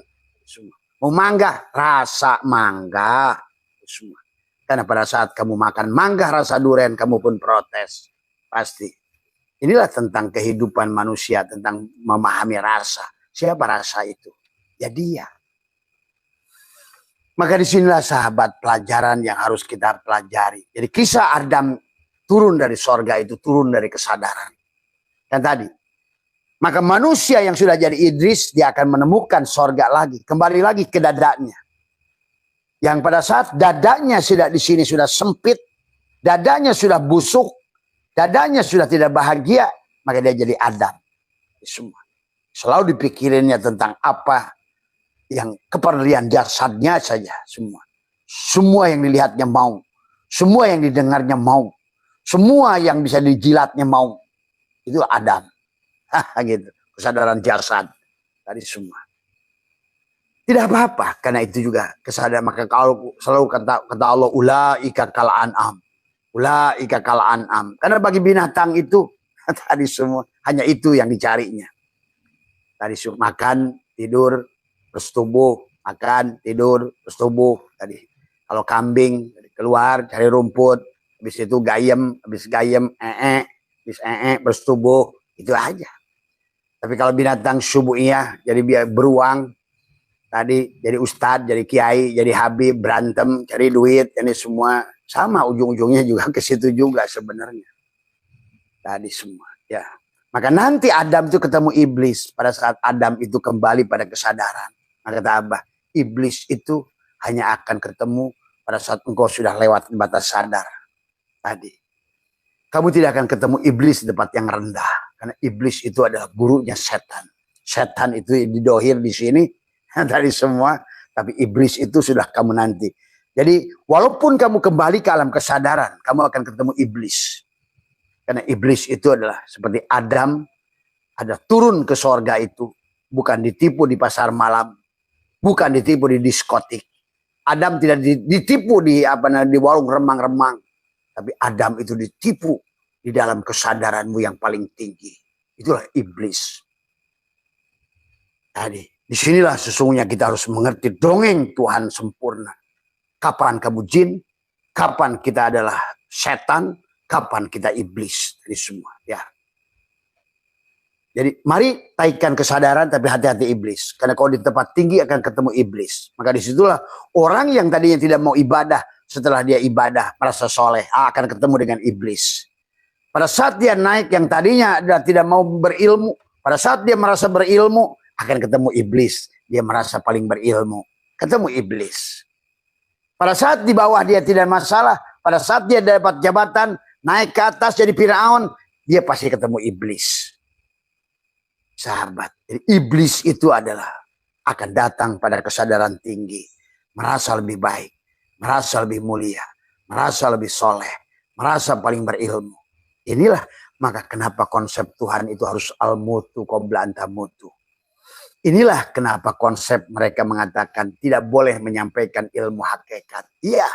Mau mangga, rasa mangga. Semua. Karena pada saat kamu makan mangga rasa duren, kamu pun protes. Pasti. Inilah tentang kehidupan manusia, tentang memahami rasa. Siapa rasa itu? Ya dia. Maka disinilah sahabat pelajaran yang harus kita pelajari. Jadi kisah Adam turun dari sorga itu, turun dari kesadaran. Dan tadi, maka manusia yang sudah jadi Idris, dia akan menemukan sorga lagi. Kembali lagi ke dadanya. Yang pada saat dadanya sudah di sini sudah sempit, dadanya sudah busuk, dadanya sudah tidak bahagia, maka dia jadi Adam. Semua. Selalu dipikirinnya tentang apa yang kepedulian jasadnya saja semua. Semua yang dilihatnya mau. Semua yang didengarnya mau. Semua yang bisa dijilatnya mau. Itu Adam. Gitu. Kesadaran jasad. Tadi semua. Tidak apa-apa. Karena itu juga kesadaran. Maka kalau selalu kata Allah, ulaika kal an'am. Ulaika kal an'am. Karena bagi binatang itu, tadi semua, hanya itu yang dicarinya. Tadi semua, makan, tidur, bersetubuh, makan, tidur, bersetubuh. Tadi kalau kambing keluar cari rumput, habis itu gayem, habis gayem habis bersetubuh, itu aja. Tapi kalau binatang subuhiyah jadi biar beruang, tadi jadi ustadz, jadi kiai, jadi habib, berantem, cari duit, ini semua sama ujung-ujungnya juga ke situ juga sebenarnya. Tadi semua, ya. Maka nanti Adam itu ketemu iblis pada saat Adam itu kembali pada kesadaran. Maka kata Abah, iblis itu hanya akan ketemu pada saat engkau sudah lewat batas sadar. Tadi. Kamu tidak akan ketemu iblis di tempat yang rendah. Karena iblis itu adalah gurunya setan. Setan itu didohir di sini. Tadi semua. Tapi iblis itu sudah kamu nanti. Jadi walaupun kamu kembali ke alam kesadaran, kamu akan ketemu iblis. Karena iblis itu adalah seperti Adam. Ada turun ke sorga itu. Bukan ditipu di pasar malam. bukan ditipu di diskotik. Adam tidak ditipu di di warung remang-remang, tapi Adam itu ditipu di dalam kesadaranmu yang paling tinggi. Itulah iblis. Tadi, disinilah sesungguhnya kita harus mengerti dongeng Tuhan sempurna. Kapan kamu jin, kapan kita adalah setan, kapan kita iblis, dari semua. Ya. Jadi mari taikkan kesadaran tapi hati-hati iblis. Karena kalau di tempat tinggi akan ketemu iblis. Maka disitulah orang yang tadinya tidak mau ibadah, setelah dia ibadah merasa soleh, akan ketemu dengan iblis. Pada saat dia naik yang tadinya tidak mau berilmu, pada saat dia merasa berilmu, akan ketemu iblis. Dia merasa paling berilmu, ketemu iblis. Pada saat di bawah dia tidak masalah, pada saat dia dapat jabatan, naik ke atas jadi Firaun, dia pasti ketemu iblis. Sahabat, jadi iblis itu adalah akan datang pada kesadaran tinggi, merasa lebih baik, merasa lebih mulia, merasa lebih soleh, merasa paling berilmu. Inilah maka kenapa konsep Tuhan itu harus al-mutu qabla an tamutu. Inilah kenapa konsep mereka mengatakan tidak boleh menyampaikan ilmu hakikat. Iya,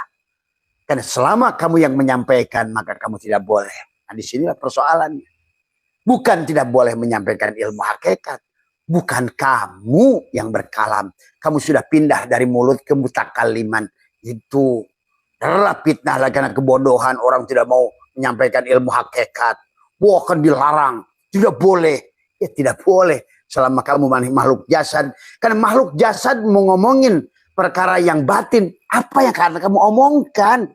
karena selama kamu yang menyampaikan maka kamu tidak boleh. Nah disinilah persoalannya. Bukan tidak boleh menyampaikan ilmu hakikat. Bukan kamu yang berkalam. Kamu sudah pindah dari mulut ke mutakaliman. Itu fitnah lagi karena kebodohan. Orang tidak mau menyampaikan ilmu hakikat. Wah, kan dilarang. Tidak boleh. Ya tidak boleh. Selama kamu makhluk jasad. Karena makhluk jasad mau ngomongin perkara yang batin. Apa yang karena kamu omongkan?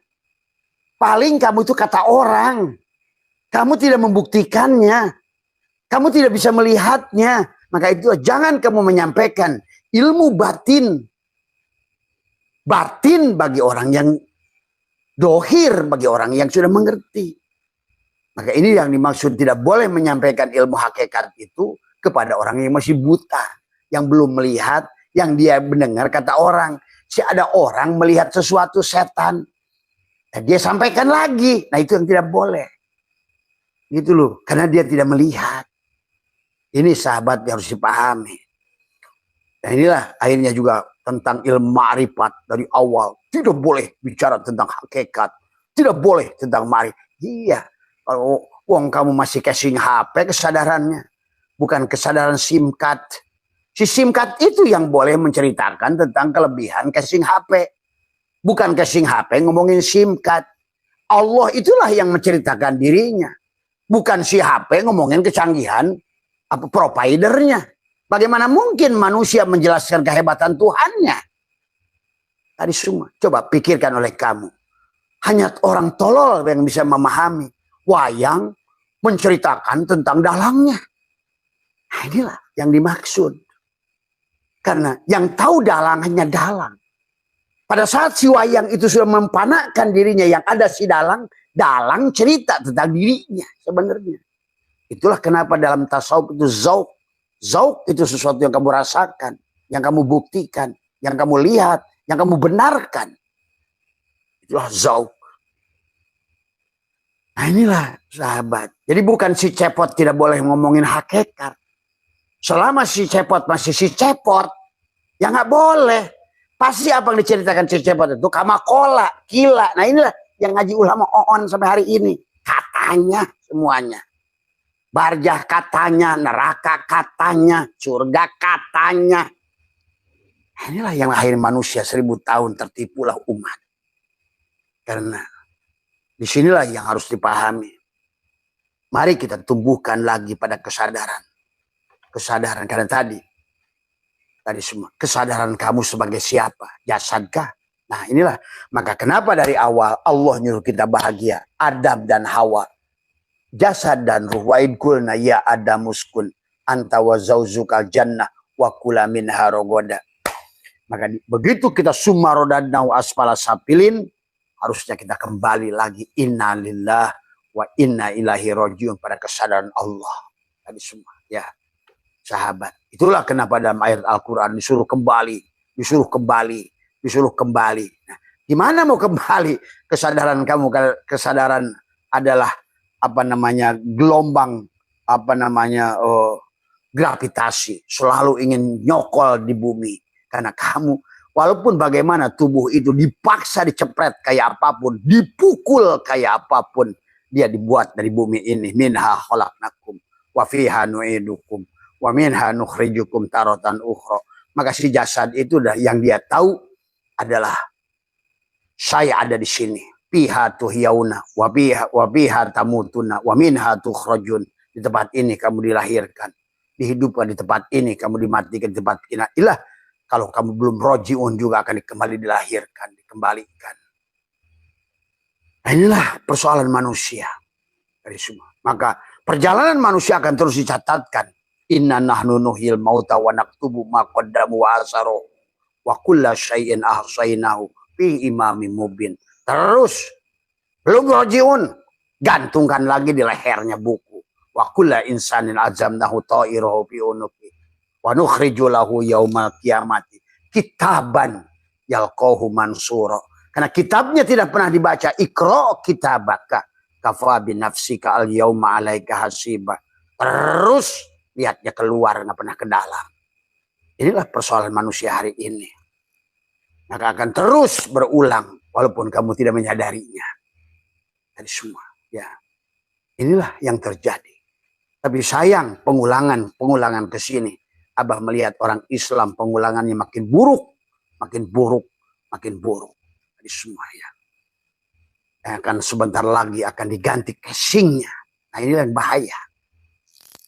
Paling kamu itu kata orang. Kamu tidak membuktikannya. Kamu tidak bisa melihatnya. Maka itu jangan kamu menyampaikan ilmu batin. Batin bagi orang yang dohir, bagi orang yang sudah mengerti. Maka ini yang dimaksud tidak boleh menyampaikan ilmu hakikat itu kepada orang yang masih buta. Yang belum melihat, yang dia mendengar kata orang. Si ada orang melihat sesuatu setan. Dan dia sampaikan lagi. Nah itu yang tidak boleh. Gitu loh. Karena dia tidak melihat. Ini sahabat yang harus dipahami. Dan inilah akhirnya juga tentang ilmu ma'rifat dari awal. Tidak boleh bicara tentang hakikat. Tidak boleh tentang ma'rifat. Iya. Kalau uang kamu masih casing HP kesadarannya. Bukan kesadaran SIM card. Si SIM card itu yang boleh menceritakan tentang kelebihan casing HP. Bukan casing HP ngomongin SIM card. Allah itulah yang menceritakan dirinya. Bukan si HP ngomongin kecanggihan providernya. Bagaimana mungkin manusia menjelaskan kehebatan Tuhannya? Tadi semua. Coba pikirkan oleh kamu. Hanya orang tolol yang bisa memahami. Wayang menceritakan tentang dalangnya. Nah, inilah yang dimaksud. Karena yang tahu dalang hanya dalang. Pada saat si wayang itu sudah mempanakkan dirinya yang ada si dalang, dalang cerita tentang dirinya sebenarnya. Itulah kenapa dalam tasawuf itu zauk. Zauk itu sesuatu yang kamu rasakan, yang kamu buktikan, yang kamu lihat, yang kamu benarkan. Itulah zauk. Nah inilah sahabat. Jadi bukan si cepot tidak boleh ngomongin hakikat. Selama si cepot masih si cepot, ya nggak boleh. Pasti apa yang diceritakan si cepot itu kamakola, gila. Nah inilah yang ngaji ulama on sampai hari ini. Katanya semuanya. Barjah katanya, neraka katanya, surga katanya. Inilah yang akhir manusia 1000 tahun tertipulah umat. Karena disinilah yang harus dipahami. Mari kita tumbuhkan lagi pada kesadaran. Kesadaran karena tadi semua. Kesadaran kamu sebagai siapa? Jasadkah? Nah inilah. Maka kenapa dari awal Allah nyuruh kita bahagia. Adam dan Hawa. Jasad dan ruh wa idkulna ya adamuskun anta wa zauzukal jannah wa kula minha rogoda. Maka begitu kita sumarodadna wa asfala sapilin, harusnya kita kembali lagi inna lillah wa inna ilahi rojiun pada kesadaran Allah. Tadi semua ya sahabat. Itulah kenapa dalam ayat Al-Quran disuruh kembali, disuruh kembali, disuruh kembali. Nah, gimana mau kembali? Kesadaran kamu, kesadaran adalah gelombang gravitasi, selalu ingin nyokol di bumi. Karena kamu, walaupun bagaimana tubuh itu dipaksa dicepret kayak apapun, dipukul kayak apapun, dia dibuat dari bumi ini. Minha khalaqnakum wa fiha nu'idukum wa minha nukhrijukum taratan ukhra. Maka si jasad itu yang dia tahu adalah saya ada di sini. Piha tuhyauna wa biha tamutuna wa minha tukhrajun. Di tempat ini kamu dilahirkan, dihidupkan, di tempat ini kamu dimatikan, di tempat ini. Ilah, kalau kamu belum rojiun juga akan kembali dilahirkan, dikembalikan. Nah, inilah persoalan manusia dari semua. Maka perjalanan manusia akan terus dicatatkan. Inna nahnu nuhyil mauta wa naktubu ma qaddamu wa asaru wa kulla syai'in ahsaynahu fi imamin mubin. Terus belum rojiun, gantungkan lagi di lehernya buku. Wa kulla insanin azamnahu ta'irahu fi unuki wa nukhriju lahu yaumal qiyamati kitaban yalqahu mansura. Karena kitabnya tidak pernah dibaca. Iqra kitabaka kafa bi nafsika al yauma 'alaika hasiba. Terus lihatnya keluar, nggak pernah ke dalam. Inilah persoalan manusia hari ini. Maka akan terus berulang walaupun kamu tidak menyadarinya. Dari semua, ya. Inilah yang terjadi. Tapi sayang, pengulangan ke sini. Abah melihat orang Islam pengulangannya makin buruk, makin buruk, makin buruk. Dari semua, ya. Dan akan sebentar lagi akan diganti casingnya. Nah, inilah yang bahaya.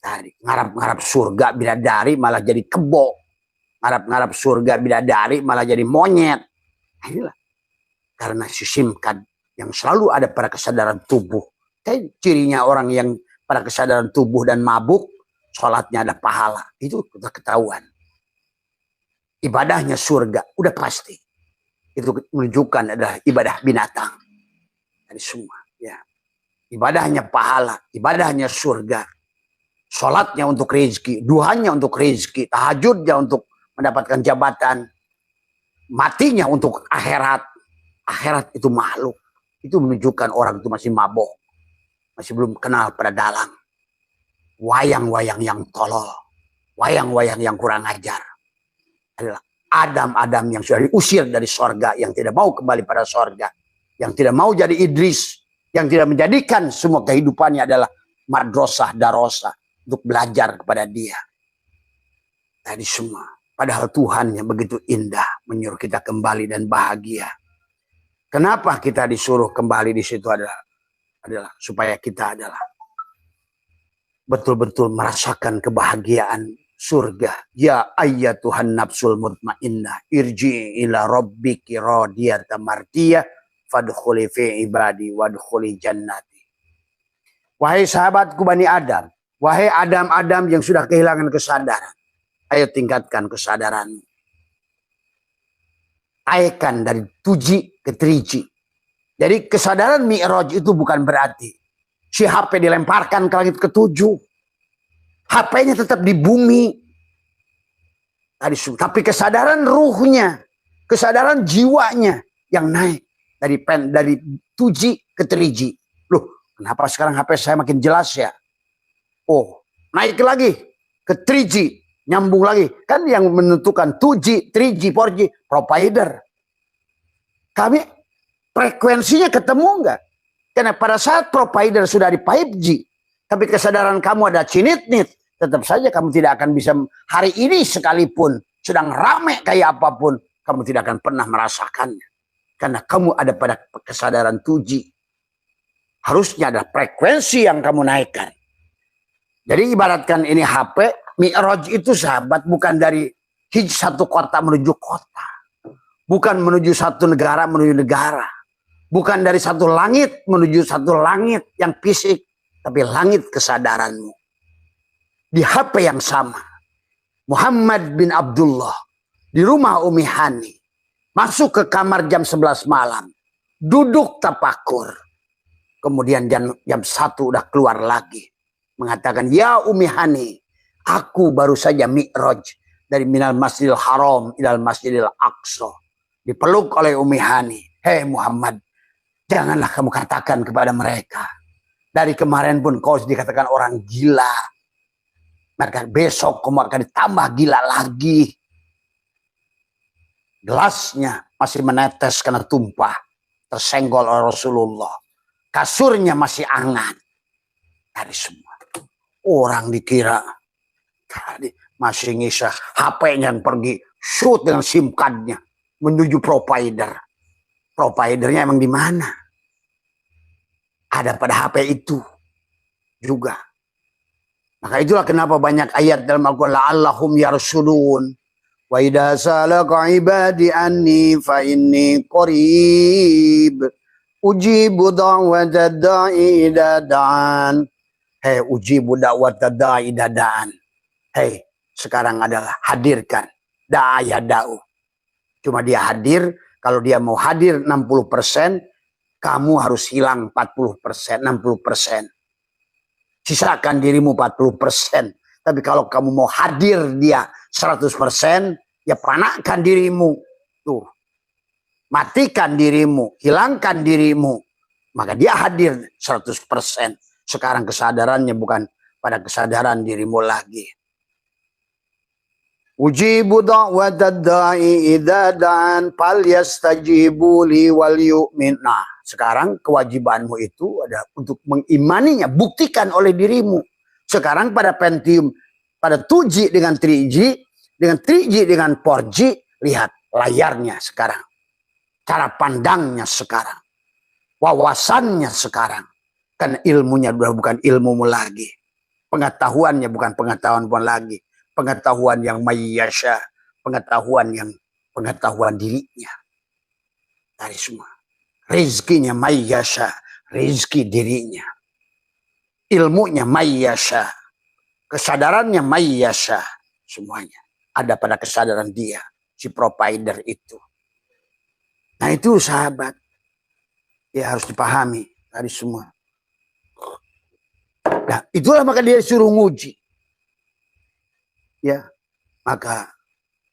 Dari ngarap-ngarap surga bidadari malah jadi kebo. Ngarap-ngarap surga bidadari malah jadi monyet. Nah, inilah. Karena sisimkan yang selalu ada pada kesadaran tubuh. Cirinya orang yang pada kesadaran tubuh dan mabuk, sholatnya ada pahala. Itu sudah ketahuan. Ibadahnya surga, udah pasti. Itu menunjukkan adalah ibadah binatang. Dari semua. Ya. Ibadahnya pahala, ibadahnya surga. Sholatnya untuk rezeki, duhanya untuk rezeki, tahajudnya untuk mendapatkan jabatan, matinya untuk akhirat. Akhirat itu makhluk. Itu menunjukkan orang itu masih mabok. Masih belum kenal pada dalam. Wayang-wayang yang tolol. Wayang-wayang yang kurang ajar. Adalah Adam-Adam yang sudah diusir dari sorga. Yang tidak mau kembali pada sorga. Yang tidak mau jadi Idris. Yang tidak menjadikan semua kehidupannya adalah madrasah darosa. Untuk belajar kepada dia. Tadi semua. Padahal Tuhan yang begitu indah. Menyuruh kita kembali dan bahagia. Kenapa kita disuruh kembali di situ adalah supaya kita adalah betul-betul merasakan kebahagiaan surga. Ya ayyatuhan nafsul mutmainnah irji ila rabbiki radiyatan mardiyah fadkhuli fi ibadi wadkhuli jannati. Wahai sahabatku Bani Adam, wahai Adam-Adam yang sudah kehilangan kesadaran, ayo tingkatkan kesadaranmu. Aikan dari 2G ke 3G. Jadi kesadaran Mi'raj itu bukan berarti si HP dilemparkan ke langit ke-7. HP-nya tetap di bumi. Tapi kesadaran ruhnya, kesadaran jiwanya yang naik dari 2G ke 3G. Loh, kenapa sekarang HP saya makin jelas ya? Oh, naik lagi ke 3G. Nyambung lagi. Kan yang menentukan 2G, 3G, 4G, provider. Kami frekuensinya ketemu enggak? Karena pada saat provider sudah di 5G, tapi kesadaran kamu ada cinit-nit, tetap saja kamu tidak akan bisa, hari ini sekalipun sedang rame kayak apapun, kamu tidak akan pernah merasakannya. Karena kamu ada pada kesadaran 2G. Harusnya ada frekuensi yang kamu naikkan. Jadi ibaratkan ini HP, Mi'raj itu sahabat bukan dari satu kota menuju kota. Bukan menuju satu negara menuju negara. Bukan dari satu langit menuju satu langit yang fisik. Tapi langit kesadaranmu. Di HP yang sama. Muhammad bin Abdullah. Di rumah Umi Hani. Masuk ke kamar jam 11 malam. Duduk tapakur. Kemudian jam 1 udah keluar lagi. Mengatakan, ya Umi Hani. Aku baru saja Mi'raj dari minal masjidil haram ilal masjidil aqsa. Dipeluk oleh Umi Hani. Hei Muhammad, janganlah kamu katakan kepada mereka. Dari kemarin pun kau dikatakan orang gila. Maka besok kamu akan ditambah gila lagi. Gelasnya masih menetes karena tumpah, tersenggol oleh Rasulullah. Kasurnya masih hangat. Dari semua. Orang dikira tadi masih ngisah HP-nya yang pergi shoot dengan SIM card-nya menuju provider. Providernya emang di mana? Ada pada HP itu juga. Maka itulah kenapa banyak ayat dalam Al-Quran la'allahum yarshudun. Wa idza salaka ibadi anni fa inni qarib ujibu da'watad da'i idza da'an. Hei, ujibu da'watad da'i idza da'an. Hei, sekarang adalah hadirkan da'aya da'u. Cuma dia hadir, kalau dia mau hadir 60%, kamu harus hilang 40%, 60%. Sisakan dirimu 40%. Tapi kalau kamu mau hadir dia 100%, ya panakkan dirimu. Tuh. Matikan dirimu, hilangkan dirimu. Maka dia hadir 100%. Sekarang kesadarannya bukan pada kesadaran dirimu lagi. Ujibu da'watad da'i idza da'an falyastajibu li wal yu'min. Nah, sekarang kewajibanmu itu ada untuk mengimaninya, buktikan oleh dirimu. Sekarang pada Pentium, pada 2G dengan 3G, dengan 3G dengan 4G, lihat layarnya sekarang. Cara pandangnya sekarang. Wawasannya sekarang. Karena ilmunya bukan ilmumu lagi. Pengetahuannya bukan pengetahuanmu lagi. Pengetahuan yang mayyasha, pengetahuan dirinya dari semua. Rizkinya mayyasha, rizki dirinya. Ilmunya mayyasha, kesadarannya mayyasha, semuanya ada pada kesadaran dia, si provider itu. Nah itu sahabat, ya harus dipahami dari semua. Nah itulah maka dia suruh nguji. Ya, maka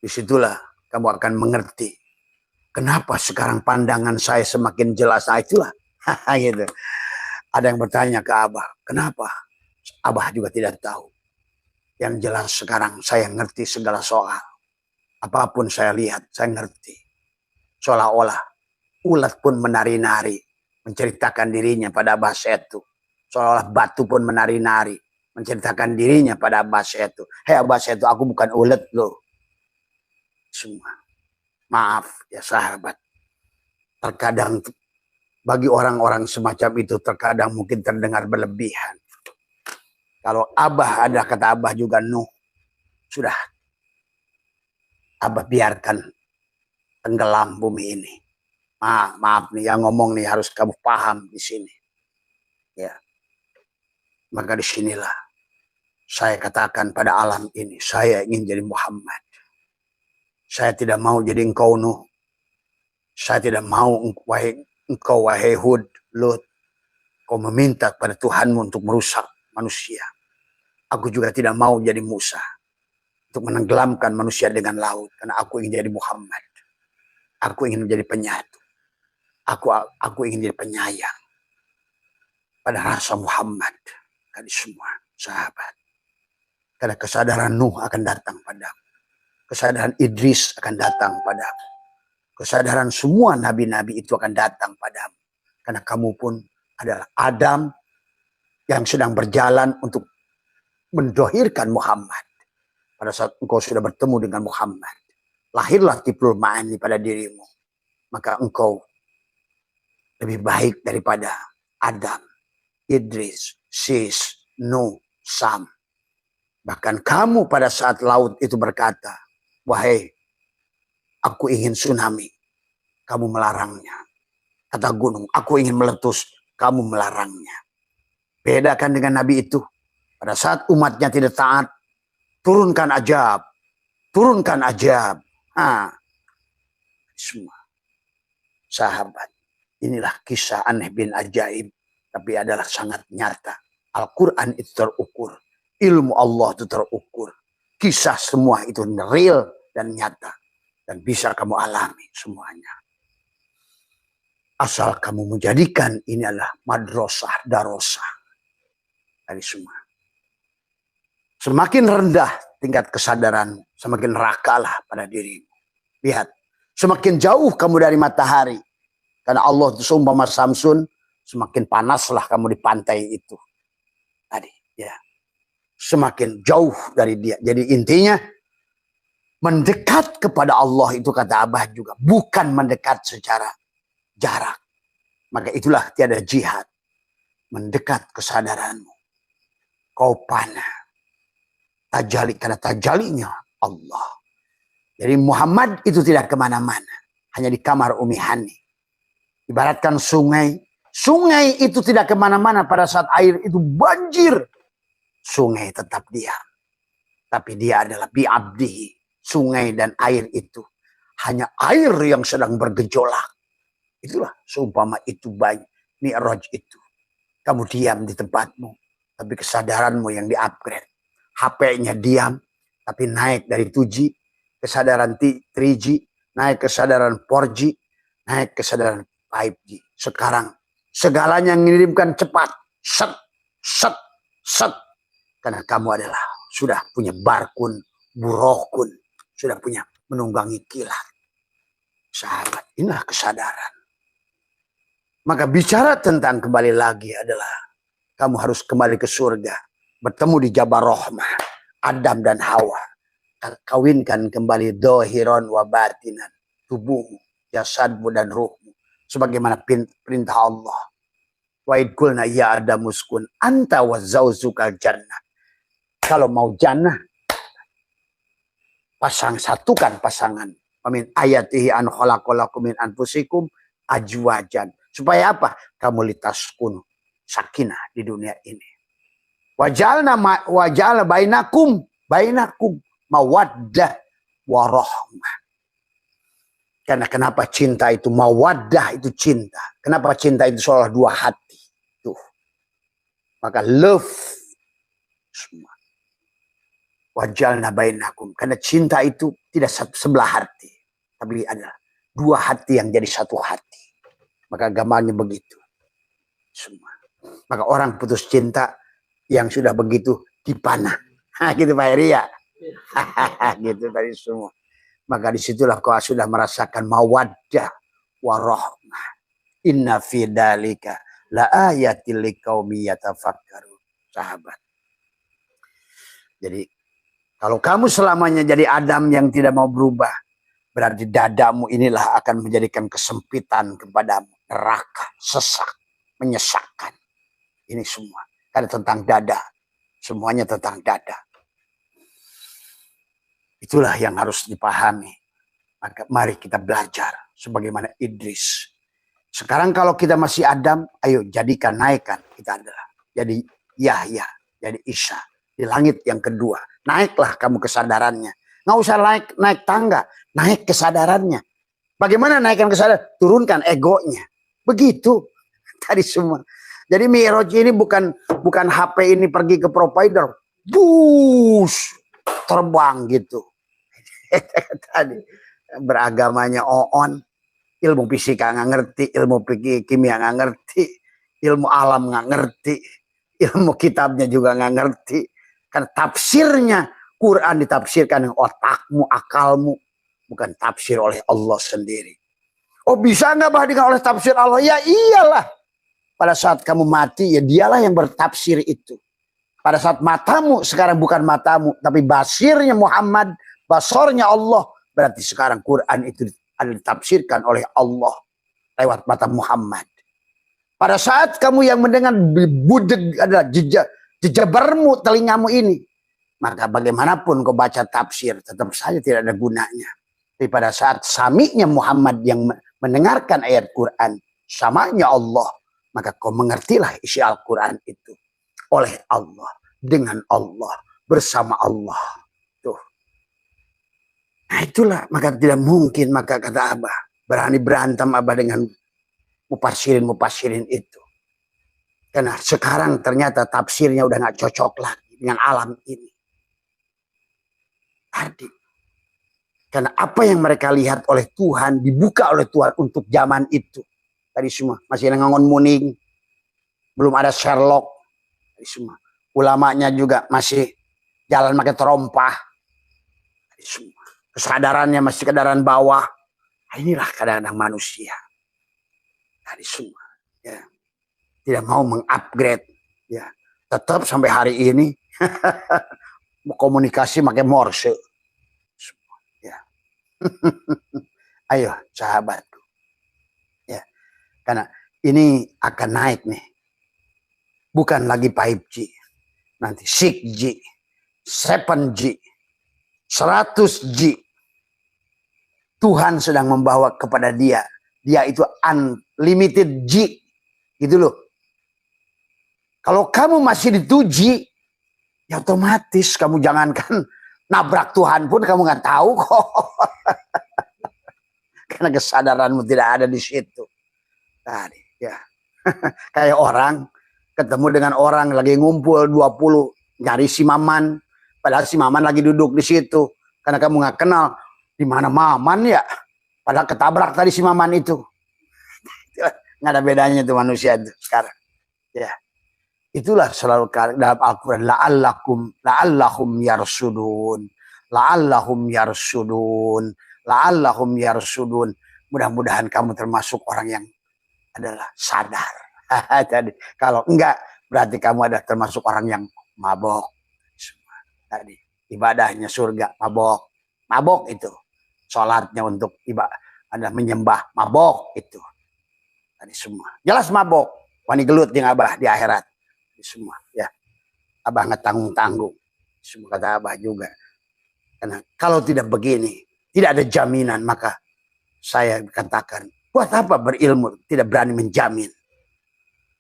disitulah kamu akan mengerti kenapa sekarang pandangan saya semakin jelas. Nah, itulah gitu. Ada yang bertanya ke Abah, kenapa? Abah juga tidak tahu. Yang jelas sekarang saya ngerti segala soal. Apapun saya lihat, saya ngerti. Seolah-olah ulat pun menari-nari, menceritakan dirinya pada Abah Setu. Seolah-olah batu pun menari-nari, menceritakan dirinya pada Abah Setu. Hei Abah Setu, aku bukan ulet loh. Semua. Maaf ya sahabat. Terkadang bagi orang-orang semacam itu terkadang mungkin terdengar berlebihan. Kalau Abah ada kata Abah juga Nuh. Sudah. Abah biarkan tenggelam bumi ini. Maaf nih yang ngomong nih harus kamu paham di sini. Ya. Maka disinilah saya katakan pada alam ini, saya ingin jadi Muhammad. Saya tidak mau jadi engkau Nuh. Saya tidak mau engkau wahai Hud, Lut. Kau meminta kepada Tuhanmu untuk merusak manusia. Aku juga tidak mau jadi Musa. Untuk menenggelamkan manusia dengan laut. Karena aku ingin jadi Muhammad. Aku ingin menjadi penyatu. Aku ingin jadi penyayang. Pada rasa Muhammad. Tadi semua sahabat. Karena kesadaran Nuh akan datang padamu. Kesadaran Idris akan datang padamu. Kesadaran semua nabi-nabi itu akan datang padamu. Karena kamu pun adalah Adam yang sedang berjalan untuk mendohirkan Muhammad. Pada saat engkau sudah bertemu dengan Muhammad, lahirlah tiplul ma'ani pada dirimu. Maka engkau lebih baik daripada Adam, Idris, Sis, Nuh, Sam. Bahkan kamu pada saat laut itu berkata, wahai, aku ingin tsunami, kamu melarangnya. Kata gunung, aku ingin meletus, kamu melarangnya. Bedakan dengan Nabi itu. Pada saat umatnya tidak taat, turunkan ajab. Turunkan ajab. Semua. Sahabat. Inilah kisah aneh bin ajaib. Tapi adalah sangat nyata. Al-Quran itu terukur. Ilmu Allah itu terukur. Kisah semua itu real dan nyata. Dan bisa kamu alami semuanya. Asal kamu menjadikan ini adalah madrasah, darosah. Dari semua. Semakin rendah tingkat kesadaran, semakin rakalah pada dirimu. Lihat, Semakin jauh kamu dari matahari. Karena Allah itu seumpama Samsun, semakin panaslah kamu di pantai itu. Tadi, ya. Semakin jauh dari dia. Jadi intinya, mendekat kepada Allah itu kata Abah juga. Bukan mendekat secara jarak. Maka itulah tiada jihad. Mendekat kesadaranmu. Kau panah. Tajali, karena tajalinya Allah. Jadi Muhammad itu tidak kemana-mana. Hanya di kamar Umi Hani. Ibaratkan sungai. Sungai itu tidak kemana-mana pada saat air itu banjir. Sungai tetap diam. Tapi dia adalah bi'abdihi. Sungai dan air itu. Hanya air yang sedang bergejolak. Itulah seumpama itu banyak. Mi'raj itu. Kamu diam di tempatmu. Tapi kesadaranmu yang di-upgrade. HP-nya diam. Tapi naik dari 2G. Kesadaran 3G, naik kesadaran 4G, naik kesadaran 5G. Sekarang segalanya mengirimkan cepat. Set, set, set. Karena kamu adalah sudah punya barkun, burokun. Sudah punya menunggangi kilat. Sahabat, inilah kesadaran. Maka bicara tentang kembali lagi adalah kamu harus kembali ke surga. Bertemu di Jabal Rahmah. Adam dan Hawa. Kawinkan kembali dohiron wa batinan, tubuhmu, jasadmu dan ruhmu, sebagaimana perintah Allah. Wa id qulna ya Adamu uskun anta wa zaujukal jannah. Kalau mau jannah, satukan pasangan. Amin ayatihi an khalaqalakum min anfusikum ajwajan. Supaya apa? Kamu litaskun sakinah di dunia ini. Waja'alna bainakum mawaddah warahmah. Karena kenapa cinta itu mawaddah itu cinta. Kenapa cinta itu seolah dua hati. Tuh. Maka love semua. Wajalna bainakum. Karena cinta itu tidak sebelah hati. Tapi ada dua hati yang jadi satu hati. Maka agamanya begitu. Semua. Maka orang putus cinta yang sudah begitu dipanah. Gitu Pak Heri ya. Gitu tadi semua. Maka disitulah kau sudah merasakan mawaddah warahmah. Inna fi dzalika la ayatil liqaumi yatafakkarun. Sahabat. Jadi kalau kamu selamanya jadi Adam yang tidak mau berubah, berarti dadamu inilah akan menjadikan kesempitan kepadamu, neraka, sesak, menyesakkan. Ini semua karena tentang dada. Semuanya tentang dada. Itulah yang harus dipahami. Maka mari kita belajar sebagaimana Idris. Sekarang kalau kita masih Adam, ayo jadikan, naikkan. Kita adalah jadi Yahya, jadi Isa. Di langit yang kedua. Naiklah kamu kesadarannya. Nggak usah naik tangga, naik kesadarannya. Bagaimana naikkan kesadaran? Turunkan egonya. Begitu. Tadi semua. Jadi Mi'raj ini bukan HP ini pergi ke provider. Bus. Terbang gitu. Tadi beragamanya on, ilmu fisika nggak ngerti, ilmu kimia nggak ngerti, ilmu alam nggak ngerti, ilmu kitabnya juga nggak ngerti. Kan tafsirnya Quran ditafsirkan dengan otakmu, akalmu, bukan tafsir oleh Allah sendiri. Oh bisa nggak dengan oleh tafsir Allah? Ya iyalah. Pada saat kamu mati ya dialah yang bertafsir itu. Pada saat matamu sekarang bukan matamu, tapi basirnya Muhammad, basornya Allah. Berarti sekarang Quran itu ditafsirkan oleh Allah lewat mata Muhammad. Pada saat kamu yang mendengar budeg adalah jejabarmu telingamu ini, maka bagaimanapun kau baca tafsir tetap saja tidak ada gunanya. Tapi pada saat sami'nya Muhammad yang mendengarkan ayat Quran, samanya Allah, maka kau mengertilah isi Al-Quran itu. Oleh Allah, dengan Allah, bersama Allah. Tuh. Nah itulah, maka tidak mungkin, maka kata Abah, berani berantem Abah dengan mufassirin itu. Karena sekarang ternyata tafsirnya udah gak cocok lagi dengan alam ini. Tadi. Karena apa yang mereka lihat oleh Tuhan, dibuka oleh Tuhan untuk zaman itu. Tadi semua, masih ngangon muning, belum ada Sherlock. Semua ulamanya juga masih jalan pakai terompah. Semua kesadarannya masih kesadaran bawah, Nah, inilah kadang-kadang manusia dari semua, ya, tidak mau mengupgrade, ya, tetap sampai hari ini komunikasi pakai Morse, ya. Ayo sahabatku, ya, karena ini akan naik nih, bukan lagi 5G, nanti 6G, 7G, 100G. Tuhan sedang membawa kepada dia itu unlimited G, gitu loh. Kalau kamu masih di 2G, ya otomatis kamu jangankan nabrak Tuhan pun kamu nggak tahu kok. Karena kesadaranmu tidak ada di situ. Tadi, ya. Kayak orang ketemu dengan orang lagi ngumpul 20 nyari si Maman, padahal si Maman lagi duduk di situ. Karena kamu nggak kenal di mana Maman ya, padahal ketabrak tadi si Maman itu. Nggak ada bedanya tuh manusia itu sekarang. Ya, itulah selalu dalam Al-Quran, la'allahum yarsudun, la'allahum yarsudun, la'allahum yarsudun. Mudah-mudahan kamu termasuk orang yang adalah sadar. Tadi kalau enggak berarti kamu ada termasuk orang yang mabok. Tadi ibadahnya surga mabok itu, sholatnya untuk ibadah ada menyembah mabok itu. Tadi semua jelas mabok, wani gelut yang abah di akhirat semua, ya. Abah nggak tanggung semua, kata abah juga. Karena kalau tidak begini, tidak ada jaminan, maka saya katakan, buat apa berilmu tidak berani menjamin?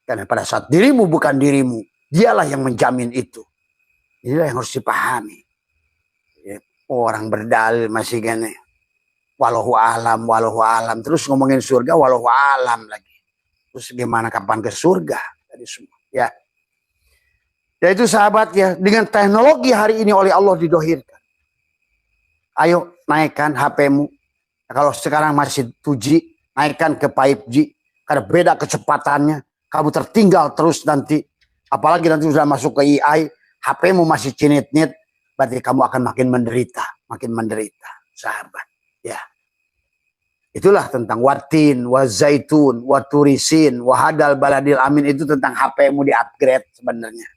Karena pada saat dirimu bukan dirimu, dialah yang menjamin itu. Inilah yang harus dipahami. Ya, orang berdalil masih gini, walau alam, terus ngomongin surga walau alam lagi. Terus gimana kapan ke surga? Tadi semua, ya. Ya itu sahabat ya, dengan teknologi hari ini oleh Allah didohirkan. Ayo naikkan HP-mu. Kalau sekarang masih 2G, naikkan ke 5G. Karena beda kecepatannya. Kamu tertinggal terus nanti. Apalagi nanti sudah masuk ke AI, HP-mu masih cinit-nit, berarti kamu akan makin menderita, sahabat. Ya. Itulah tentang watin, wazaitun, waturisin, wahadal baladil amin, itu tentang HP-mu di-upgrade sebenarnya.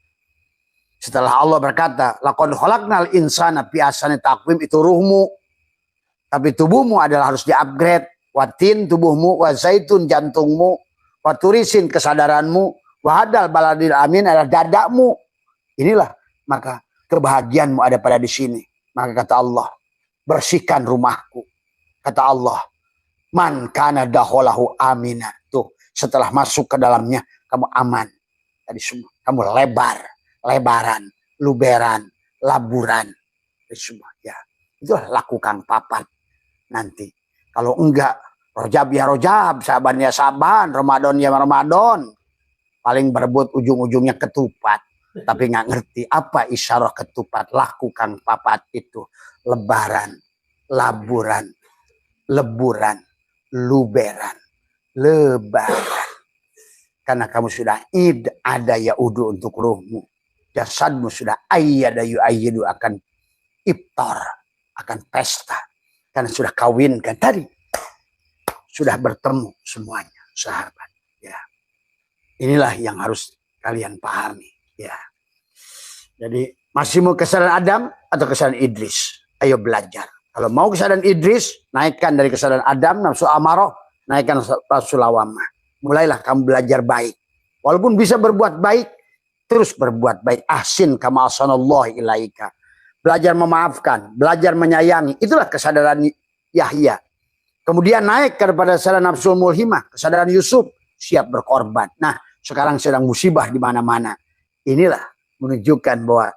Setelah Allah berkata, laqad khalaqnal insana fi ahsani taqwim, itu ruhmu. Tapi tubuhmu adalah harus di-upgrade. Watin tubuhmu, wazaitun jantungmu, waturisin kesadaranmu, wahadal baladil amin adalah dadamu. Inilah maka kebahagiaanmu ada pada di sini. Maka kata Allah, bersihkan rumahku. Kata Allah, man kana dakhalahu amina. Tuh, setelah masuk ke dalamnya kamu aman. Tadi semua kamu lebaran, luberan, laburan. Tadi semua ya. Itulah lakukan papat nanti. Kalau enggak, rojab ya rojab, saban ya saban, Ramadan ya Ramadan. Paling berebut ujung-ujungnya ketupat. Tapi nggak ngerti apa isyarah ketupat. Lakukan papat itu. Lebaran, laburan, leburan, luberan, lebaran. Karena kamu sudah id ada yaudu untuk ruhmu. Jasadmu sudah ayyada yu'ayyidu akan iftar, akan pesta. Karena sudah kawinkan tadi. Sudah bertemu semuanya, sahabat. Ya. Inilah yang harus kalian pahami. Ya. Jadi masih mau kesadaran Adam atau kesadaran Idris? Ayo belajar. Kalau mau kesadaran Idris, naikkan dari kesadaran Adam, nafsu amarah, naikkan nafsu lawamah. Mulailah kamu belajar baik. Walaupun bisa berbuat baik, terus berbuat baik. Ahsin kama ahsanallahu ilaika. Belajar memaafkan, belajar menyayangi. Itulah kesadaran Yahya. Kemudian naik kepada kesadaran nafsul mulhimah, kesadaran Yusuf, siap berkorban. Nah, sekarang sedang musibah di mana-mana. Inilah menunjukkan bahwa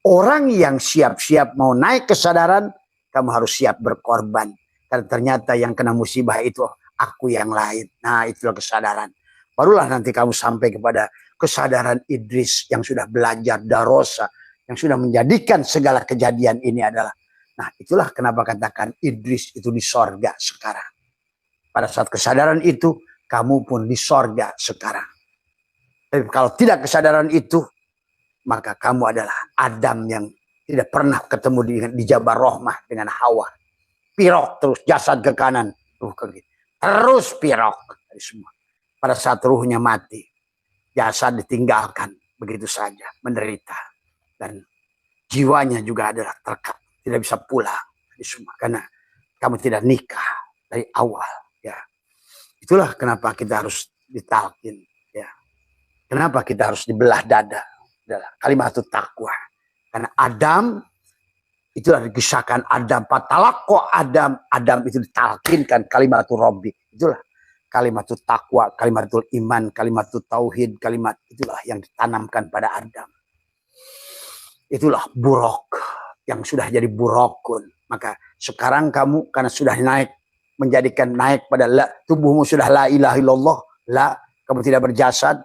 orang yang siap-siap mau naik kesadaran, kamu harus siap berkorban. Karena ternyata yang kena musibah itu aku yang lain. Nah, itulah kesadaran. Barulah nanti kamu sampai kepada kesadaran Idris yang sudah belajar darosa, yang sudah menjadikan segala kejadian ini adalah. Nah, itulah kenapa katakan Idris itu di sorga sekarang. Pada saat kesadaran itu, kamu pun di sorga sekarang. Tapi kalau tidak kesadaran itu, maka kamu adalah Adam yang tidak pernah ketemu di Jabal Rahmah dengan Hawa. Pirok terus jasad ke kanan, terus pirok dari semua. Pada saat ruhnya mati, jasad ditinggalkan begitu saja, menderita, dan jiwanya juga adalah terkap, tidak bisa pulang dari semua karena kamu tidak nikah dari awal, ya. Itulah kenapa kita harus ditalkin, ya. Kenapa kita harus dibelah dada? Adalah kalimat itu takwa. Karena Adam itulah dikisahkan Adam patalako Adam itu ditalkinkan kalimat itu Robbi. Itulah kalimat itu takwa, kalimat itu iman, kalimat itu tauhid, kalimat itulah yang ditanamkan pada Adam. Itulah buruk yang sudah jadi burukun. Maka sekarang kamu karena sudah naik, menjadikan naik pada tubuhmu sudah la ilaha illallah, la, kamu tidak berjasad.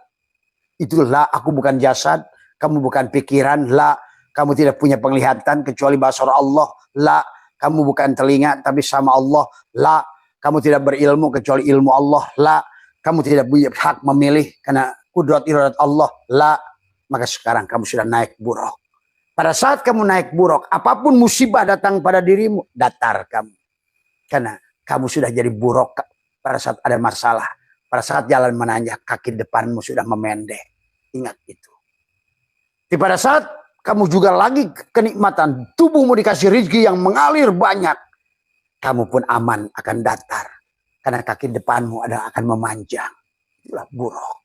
Itulah aku bukan jasad, kamu bukan pikiran, la, kamu tidak punya penglihatan kecuali basar Allah, la, kamu bukan telinga tapi sama Allah, la, kamu tidak berilmu kecuali ilmu Allah, la, kamu tidak punya hak memilih karena kudrat iradat Allah, la. Maka sekarang kamu sudah naik buruk. Pada saat kamu naik buruk, apapun musibah datang pada dirimu, datar kamu. Karena kamu sudah jadi buruk pada saat ada masalah. Pada saat jalan menanjak, kaki depanmu sudah memendek. Ingat itu. Di pada saat kamu juga lagi kenikmatan, tubuhmu dikasih rezeki yang mengalir banyak, kamu pun aman akan datar. Karena kaki depanmu akan memanjang. Itulah buruk.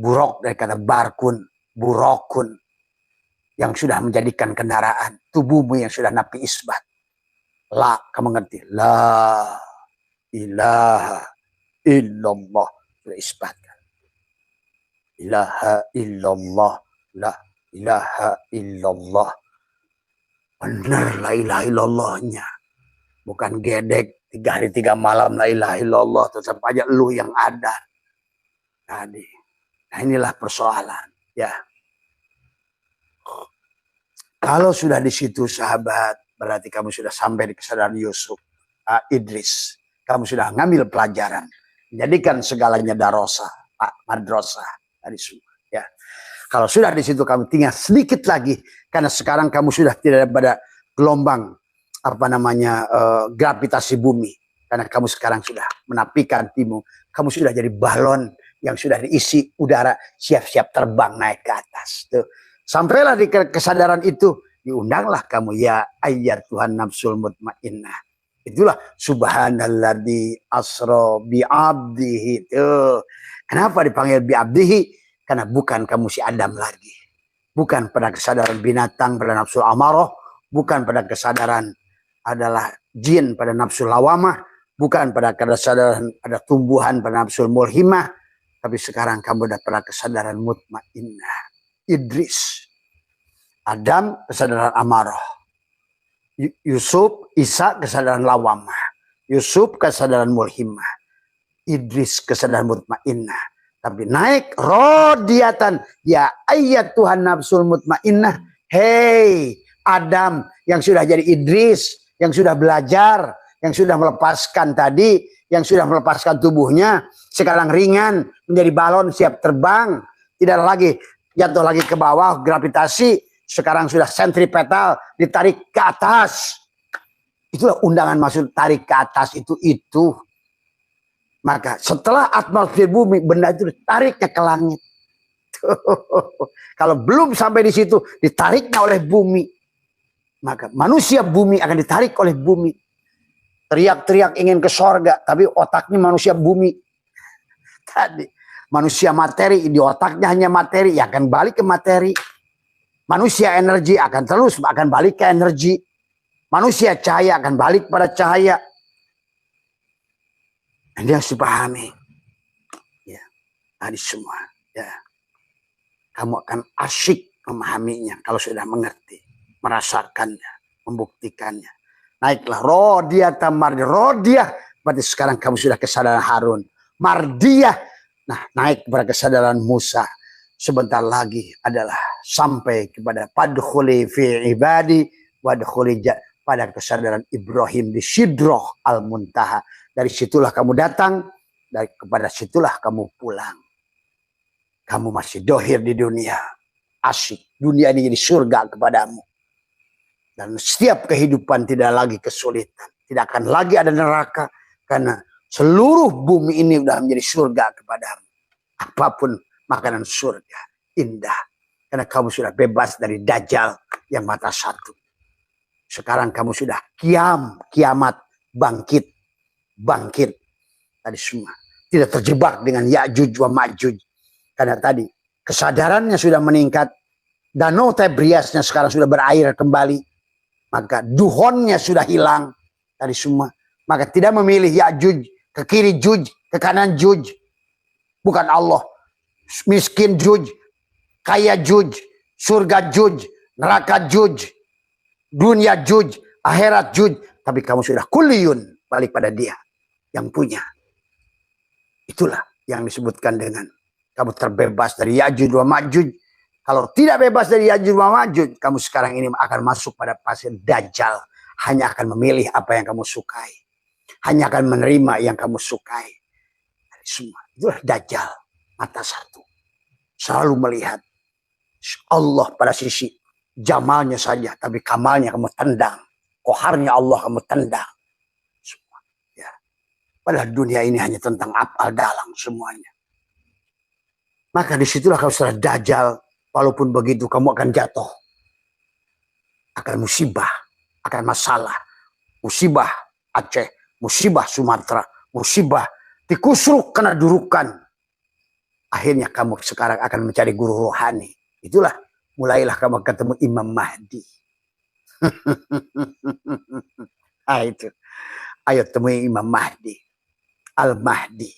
Buruk dari kata barkun, burokun. Yang sudah menjadikan kendaraan. Tubuhmu yang sudah napi isbat. La, kamu ngerti? La ilaha illallah. Sudah isbatkan. Ilaha illallah. La ilaha illallah. Benar la ilaha illallahnya. Bukan gedek 3 hari 3 malam la ilaha illallah. Tetap aja lu yang ada. Tadi. Nah inilah persoalan. Ya. Kalau sudah di situ sahabat, berarti kamu sudah sampai di kesadaran Yusuf, Idris. Kamu sudah ngambil pelajaran. Jadikan segalanya darosa, madrasah. Dari semua. Ya. Kalau sudah di situ kamu tinggal sedikit lagi. Karena sekarang kamu sudah tidak pada gelombang, gravitasi bumi. Karena kamu sekarang sudah menapikan timu. Kamu sudah jadi balon yang sudah diisi udara, siap-siap terbang naik ke atas. Tuh. Sampailah di kesadaran itu, diundanglah kamu ya ayat Tuhan nafsul mutmainnah. Itulah subhanalladzi asra bi'abdihi. Kenapa dipanggil bi'abdihi? Karena bukan kamu si Adam lagi. Bukan pada kesadaran binatang pada nafsul amarah, bukan pada kesadaran adalah jin pada nafsul lawamah, bukan pada kesadaran ada tumbuhan pada nafsul mulhimah, tapi sekarang kamu ada pada kesadaran mutmainnah. Idris, Adam kesadaran amarah, Yusuf, Isa kesadaran lawamah, Yusuf kesadaran mulhimah, Idris kesadaran mutmainnah. Tapi naik rodiatan, ya ayat Tuhan nafsul mutmainnah. Hei Adam yang sudah jadi Idris, yang sudah belajar, yang sudah melepaskan tadi, yang sudah melepaskan tubuhnya, sekarang ringan menjadi balon siap terbang, tidak lagi jatuh lagi ke bawah, gravitasi, sekarang sudah sentripetal, ditarik ke atas. Itulah undangan maksud tarik ke atas itu. Maka setelah atmosfer bumi, benda itu ditariknya ke langit. Kalau belum sampai di situ, ditariknya oleh bumi. Maka manusia bumi akan ditarik oleh bumi. Teriak-teriak ingin ke sorga, tapi otaknya manusia bumi. Tadi. Manusia materi, di otaknya hanya materi, ya akan balik ke materi. Manusia energi akan balik ke energi. Manusia cahaya akan balik pada cahaya. Ini harus dipahami. Ya, tadi semua. Ya. Kamu akan asyik memahaminya kalau sudah mengerti, merasakannya, membuktikannya. Naiklah rodiyah tamar rodiyah. Berarti sekarang kamu sudah kesadaran Harun. Mardiyah. Nah, naik kepada kesadaran Musa. Sebentar lagi adalah sampai kepada padkhuli fi ibadi wadkhuli pada kesadaran Ibrahim di Sidroh al-Muntaha. Dari situlah kamu datang, kepada situlah kamu pulang. Kamu masih dohir di dunia. Asyik. Dunia ini jadi surga kepadamu. Dan setiap kehidupan tidak lagi kesulitan. Tidak akan lagi ada neraka. Karena seluruh bumi ini sudah menjadi surga kepadamu. Apapun makanan surga, indah. Karena kamu sudah bebas dari Dajjal yang mata satu. Sekarang kamu sudah kiamat, bangkit. Tadi semua. Tidak terjebak dengan Ya'juj wa Ma'juj. Karena tadi kesadarannya sudah meningkat. Danau Tibriasnya sekarang sudah berair kembali. Maka duhonnya sudah hilang. Tadi semua. Maka tidak memilih Ya'juj, ke kiri Juj, ke kanan Juj. Bukan Allah. Miskin Juj, kaya Juj, surga Juj, neraka Juj, dunia Juj, akhirat Juj. Tapi kamu sudah kuliyun, balik pada dia yang punya. Itulah yang disebutkan dengan kamu terbebas dari Ya'juj wa Ma'juj. Kalau tidak bebas dari Ya'juj wa Ma'juj, kamu sekarang ini akan masuk pada fase Dajjal. Hanya akan memilih apa yang kamu sukai. Hanya akan menerima yang kamu sukai. Semua. Itulah Dajjal. Mata satu. Selalu melihat Allah pada sisi jamalnya saja. Tapi kamalnya kamu tendang. Koharnya Allah kamu tendang. Semua. Ya. Padahal dunia ini hanya tentang apal dalang semuanya. Maka disitulah kamu sudah Dajjal. Walaupun begitu kamu akan jatuh. Akan musibah. Akan masalah. Musibah Aceh. Musibah Sumatera. Musibah dikusruk kena durukan. Akhirnya kamu sekarang akan mencari guru rohani. Itulah mulailah kamu ketemu Imam Mahdi. Itu. Ayo temui Imam Mahdi. Al-Mahdi.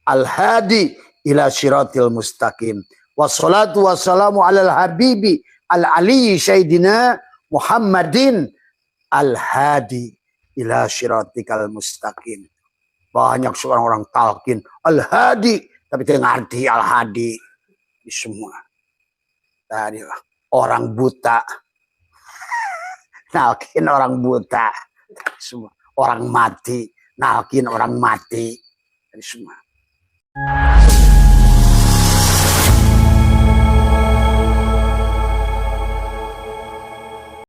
Al-Hadi ila siratil mustaqim. Wassalatu wassalamu ala al-habibi al-ali sayyidina Muhammadin al-hadi ila siratikal mustaqim. Banyak seorang orang talqin al-hadi, tapi tidak ngerti al-hadi. Semua. Tadi orang buta. Nalkin orang buta. Semua. Orang mati. Nalkin orang mati. Semua.